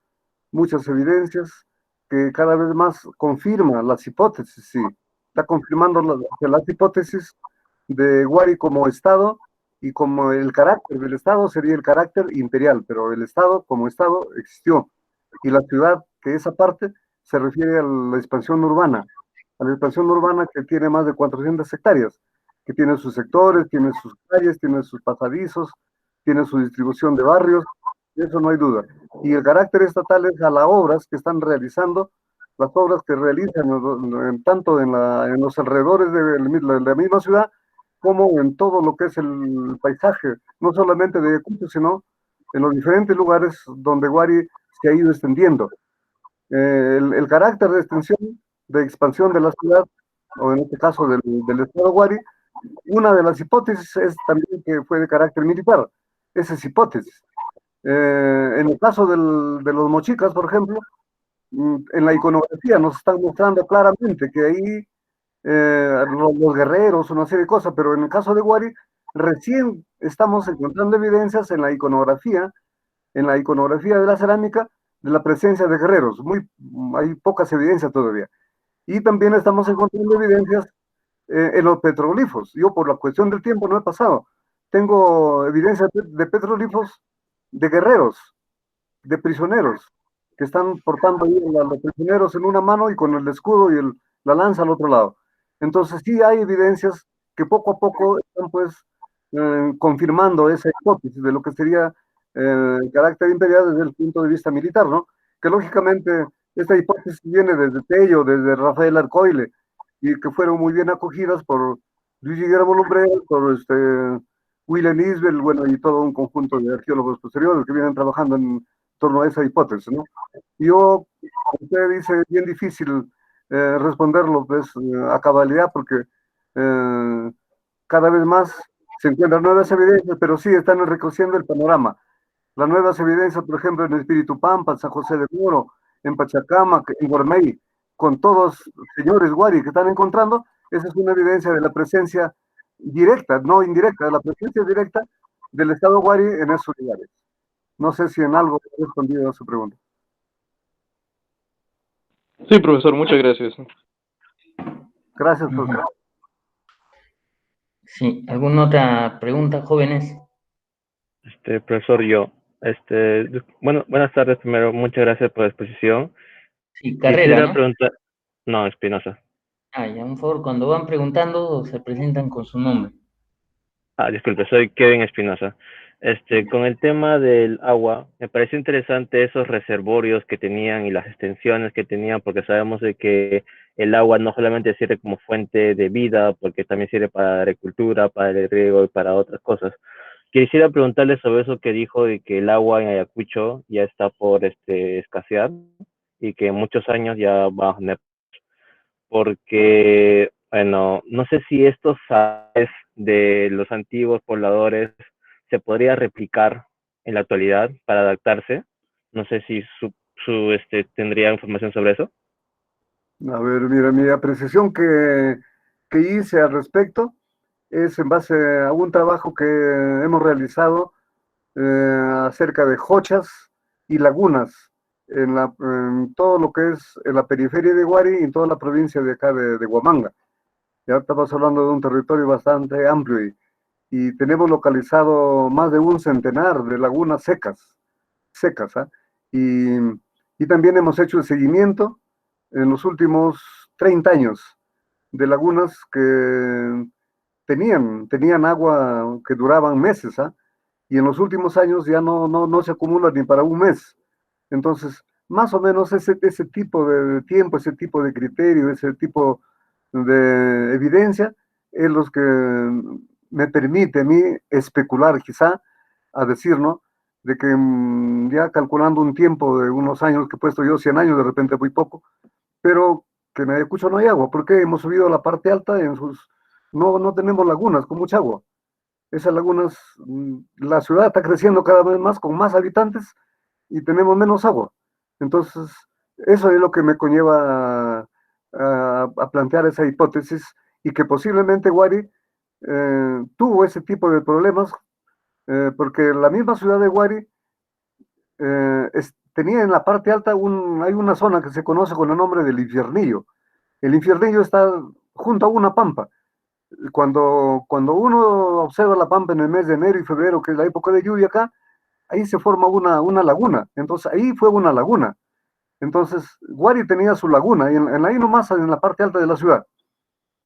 muchas evidencias que cada vez más confirman las hipótesis, sí, está confirmando las hipótesis de Wari como Estado y como el carácter del Estado sería el carácter imperial, pero el Estado como Estado existió y la ciudad, que esa parte se refiere a la expansión urbana que tiene más de 400 hectáreas, que tiene sus sectores, tiene sus calles, tiene sus pasadizos, tiene su distribución de barrios, de eso no hay duda. Y el carácter estatal es a las obras que están realizando, las obras que realizan tanto en los alrededores de la misma ciudad, como en todo lo que es el paisaje, no solamente de Ayacucho, sino en los diferentes lugares donde Wari se ha ido extendiendo. El carácter de extensión, de expansión de la ciudad, o en este caso del estado Wari, una de las hipótesis es también que fue de carácter militar. Esa es hipótesis. En el caso de los mochicas, por ejemplo, en la iconografía nos están mostrando claramente que ahí los guerreros, una serie de cosas, pero en el caso de Wari, recién estamos encontrando evidencias en la iconografía de la cerámica, de la presencia de guerreros. Hay pocas evidencias todavía. Y también estamos encontrando evidencias en los petroglifos. Yo, por la cuestión del tiempo, no he pasado. Tengo evidencias de petroglifos de guerreros, de prisioneros, que están portando ahí a los prisioneros en una mano y con el escudo y la lanza al otro lado. Entonces sí hay evidencias que poco a poco están pues confirmando esa hipótesis de lo que sería el carácter imperial desde el punto de vista militar, ¿no? Que lógicamente esta hipótesis viene desde Tello, desde Rafael Arcoile, y que fueron muy bien acogidas por Luis Guillermo Lumbrel, por William Isbell, bueno, y todo un conjunto de arqueólogos posteriores que vienen trabajando en torno a esa hipótesis, ¿no? Yo, como usted dice, es bien difícil responderlo pues, a cabalidad porque cada vez más se encuentran nuevas evidencias, pero sí están enriqueciendo el panorama. Las nuevas evidencias, por ejemplo, en Espíritu Pampa, en San José de Moro, en Pachacama, en Guarmey, con todos señores Wari que están encontrando, esa es una evidencia de la presencia directa, no indirecta, de la presencia directa del Estado Wari en esos lugares. No sé si en algo he respondido a su pregunta. Sí, profesor, muchas gracias. Gracias, profesor. Sí, ¿alguna otra pregunta, jóvenes? Profesor, bueno, buenas tardes primero, muchas gracias por la exposición. Sí, Carrera, Quisiera ¿no? preguntar, no, Espinosa. Ya, por favor, cuando van preguntando, se presentan con su nombre. Disculpe, soy Kevin Espinosa. Con el tema del agua, me pareció interesante esos reservorios que tenían y las extensiones que tenían, porque sabemos de que el agua no solamente sirve como fuente de vida, porque también sirve para la agricultura, para el riego y para otras cosas. Quisiera preguntarle sobre eso que dijo de que el agua en Ayacucho ya está por escasear y que en muchos años ya va a tener, porque, bueno, no sé si estos saberes de los antiguos pobladores se podría replicar en la actualidad para adaptarse. No sé si tendría información sobre eso. A ver, mira, mi apreciación que hice al respecto es en base a un trabajo que hemos realizado acerca de hochas y lagunas en todo lo que es en la periferia de Huari y en toda la provincia de acá de Huamanga. Ya estamos hablando de un territorio bastante amplio y tenemos localizado más de un centenar de lagunas secas, ¿ah? Y también hemos hecho el seguimiento en los últimos 30 años de lagunas que tenían agua que duraban meses, ¿ah? Y en los últimos años ya no se acumula ni para un mes. Entonces, más o menos ese tipo de tiempo, ese tipo de criterio, ese tipo de evidencia es los que me permite a mí especular quizá, a decir, ¿no? De que ya calculando un tiempo de unos años, que he puesto yo 100 años, de repente muy poco, pero que en Ayacucho no hay agua, porque hemos subido a la parte alta, no tenemos lagunas con mucha agua. Esas lagunas, la ciudad está creciendo cada vez más con más habitantes y tenemos menos agua. Entonces, eso es lo que me conlleva a plantear esa hipótesis y que posiblemente Huari tuvo ese tipo de problemas porque la misma ciudad de Huari tenía en la parte alta hay una zona que se conoce con el nombre del Infiernillo. El Infiernillo está junto a una pampa. Cuando uno observa la pampa en el mes de enero y febrero, que es la época de lluvia acá, ahí se forma una laguna. Entonces ahí fue una laguna. Entonces Huari tenía su laguna, y ahí nomás en la parte alta de la ciudad.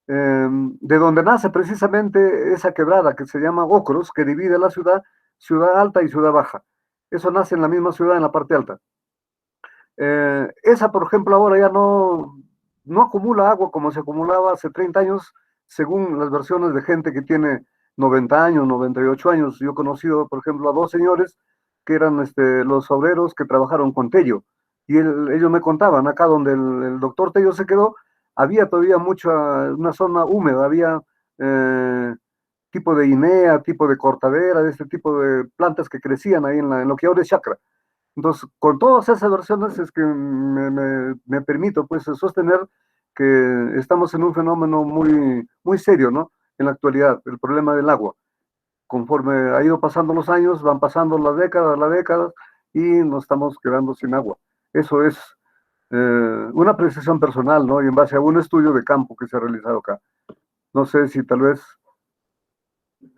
De donde nace precisamente esa quebrada que se llama Ocros, que divide la ciudad, ciudad alta y ciudad baja. Eso nace en la misma ciudad, en la parte alta. Esa, por ejemplo, ahora ya no acumula agua como se acumulaba hace 30 años, según las versiones de gente que tiene 90 años, 98 años. Yo he conocido, por ejemplo, a dos señores que eran los obreros que trabajaron con Tello, y ellos me contaban, acá donde el doctor Tello se quedó, había todavía una zona húmeda, había tipo de inea, tipo de cortadera, de este tipo de plantas que crecían ahí en lo que ahora es chacra. Entonces, con todas esas versiones es que me permito pues sostener que estamos en un fenómeno muy, muy serio, ¿no? En la actualidad, el problema del agua. Conforme ha ido pasando los años, van pasando las décadas, y nos estamos quedando sin agua. Eso es una apreciación personal, ¿no? Y en base a un estudio de campo que se ha realizado acá. No sé si tal vez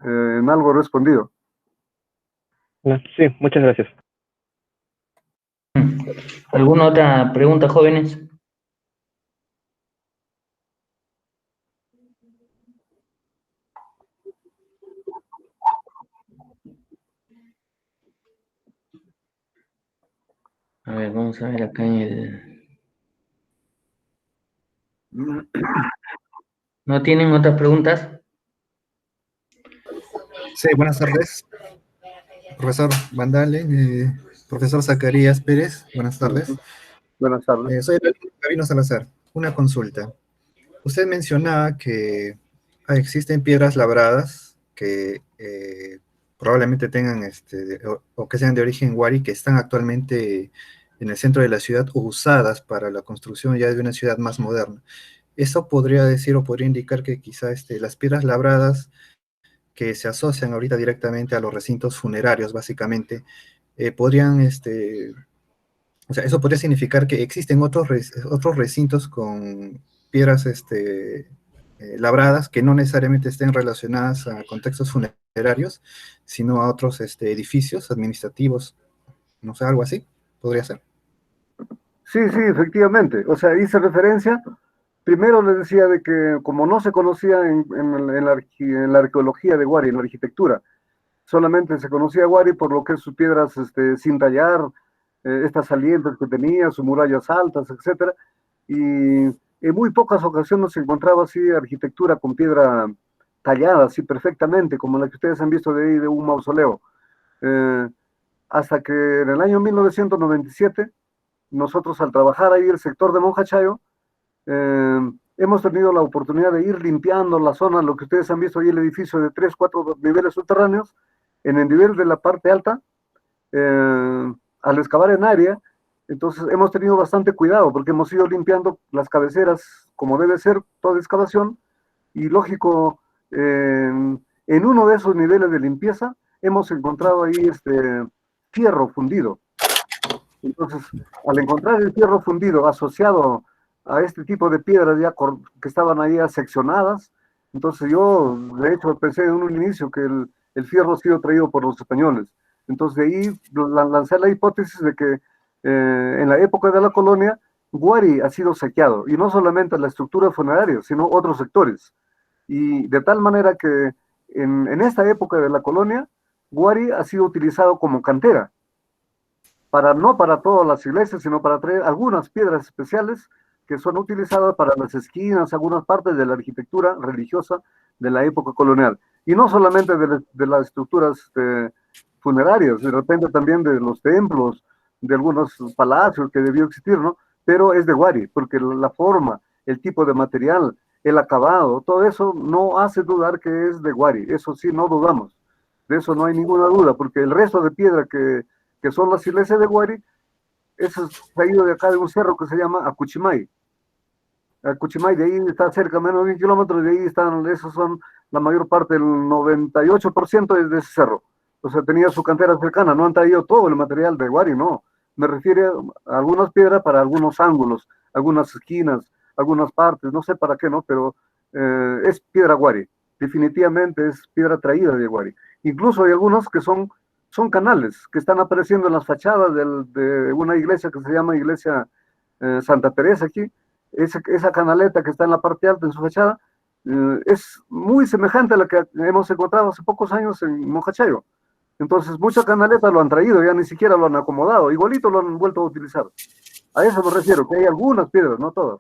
en algo he respondido. Sí, muchas gracias. ¿Alguna otra pregunta, jóvenes? A ver, vamos a ver acá en el... ¿No tienen otras preguntas? Sí, buenas tardes. Profesor Vandale, profesor Zacarías Pérez, buenas tardes. Buenas tardes. Soy Gabino Salazar. Una consulta. Usted mencionaba que existen piedras labradas que probablemente tengan o que sean de origen Huari, que están actualmente en el centro de la ciudad usadas para la construcción ya de una ciudad más moderna. Eso podría decir o podría indicar que quizá las piedras labradas que se asocian ahorita directamente a los recintos funerarios, básicamente, podrían, o sea, eso podría significar que existen otros recintos con piedras labradas que no necesariamente estén relacionadas a contextos funerarios, sino a otros edificios administrativos, no sé, algo así, podría ser. Sí, efectivamente. O sea, hice referencia. Primero les decía de que como no se conocía en la arqueología de Huari, en la arquitectura, solamente se conocía Huari por lo que es sus piedras sin tallar, estas salientes que tenía, sus murallas altas, etcétera, y en muy pocas ocasiones se encontraba así arquitectura con piedra tallada así perfectamente, como la que ustedes han visto de ahí, de un mausoleo. Hasta que en el año 1997, nosotros al trabajar ahí el sector de Monjachayo, hemos tenido la oportunidad de ir limpiando la zona, lo que ustedes han visto ahí, el edificio de 3, 4 niveles subterráneos. En el nivel de la parte alta, al excavar en área, entonces hemos tenido bastante cuidado porque hemos ido limpiando las cabeceras como debe ser toda excavación, y lógico, en uno de esos niveles de limpieza hemos encontrado ahí fierro fundido. Entonces, al encontrar el fierro fundido asociado a este tipo de piedras ya que estaban ahí seccionadas, entonces yo de hecho pensé en un inicio que el fierro ha sido traído por los españoles. Entonces de ahí lancé la hipótesis de que en la época de la colonia Huari ha sido saqueado, y no solamente la estructura funeraria, sino otros sectores. Y de tal manera que en esta época de la colonia, Huari ha sido utilizado como cantera, no para todas las iglesias, sino para traer algunas piedras especiales que son utilizadas para las esquinas, algunas partes de la arquitectura religiosa de la época colonial. Y no solamente de las estructuras funerarias, de repente también de los templos, de algunos palacios que debió existir, ¿no? Pero es de Wari, porque la forma, el tipo de material, el acabado, todo eso no hace dudar que es de Wari, eso sí, no dudamos, de eso no hay ninguna duda, porque el resto de piedra que son las iglesias de Wari, eso es traído de acá de un cerro que se llama Acuchimay. Acuchimay, de ahí está cerca, menos de 1 kilómetro, de ahí están, esos son la mayor parte, el 98% es de ese cerro. O sea, tenía su cantera cercana, no han traído todo el material de Wari, no. Me refiero a algunas piedras para algunos ángulos, algunas esquinas, algunas partes, no sé para qué, ¿no? Pero es piedra Wari, definitivamente es piedra traída de Wari. Incluso hay algunos que son canales que están apareciendo en las fachadas de una iglesia que se llama Iglesia Santa Teresa aquí. Esa canaleta que está en la parte alta en su fachada es muy semejante a la que hemos encontrado hace pocos años en Mojachayo. Entonces, muchas canaletas lo han traído, ya ni siquiera lo han acomodado, igualito lo han vuelto a utilizar. A eso me refiero, que hay algunas piedras, no todas.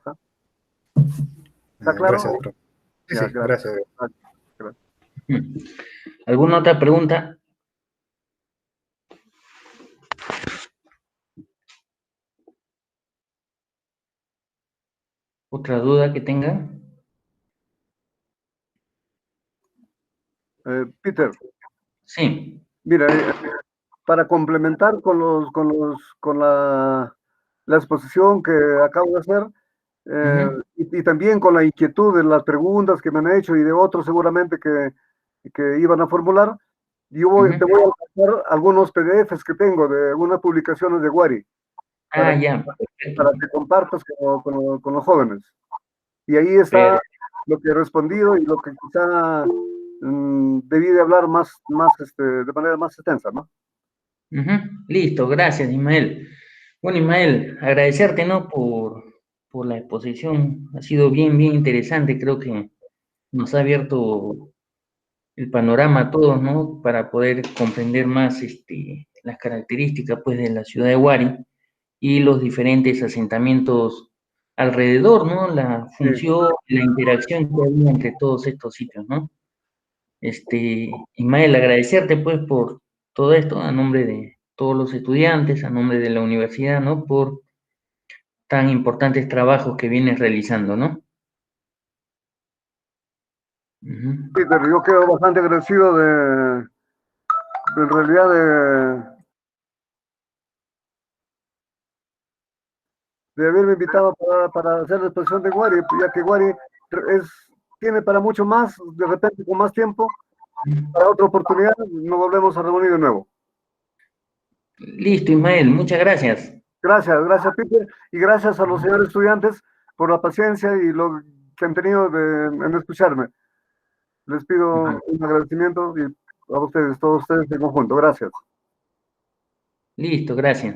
¿Está claro? Gracias, profe. Sí, Ya, sí, gracias. ¿Alguna otra pregunta? ¿Otra duda que tengan? Peter, Sí. mira, para complementar con la exposición que acabo de hacer, y también con la inquietud de las preguntas que me han hecho y de otros seguramente que iban a formular, te voy a pasar algunos PDFs que tengo de algunas publicaciones de Wari Ya, perfecto. para que compartas con los jóvenes. Y ahí está lo que he respondido y lo que quizá debí de hablar de manera más extensa, ¿no? Listo, gracias, Ismael. Bueno, Ismael, agradecerte, ¿no? Por la exposición. Ha sido bien, bien interesante. Creo que nos ha abierto el panorama a todos, ¿no? Para poder comprender más las características, pues, de la ciudad de Huari y los diferentes asentamientos alrededor, ¿no? La función, la interacción que había entre todos estos sitios, ¿no? Ismael, agradecerte, pues, por todo esto, a nombre de todos los estudiantes, a nombre de la universidad, ¿no? Por tan importantes trabajos que vienes realizando, ¿no? Peter, yo quedo bastante agradecido en realidad de haberme invitado para hacer la exposición de Wari, ya que Wari tiene para mucho más, de repente con más tiempo, para otra oportunidad nos volvemos a reunir de nuevo. Listo, Ismael, muchas gracias. Gracias Peter, y gracias a los señores estudiantes por la paciencia y lo que han tenido en escucharme. Les pido un agradecimiento y a ustedes, todos ustedes en conjunto. Gracias. Listo, gracias.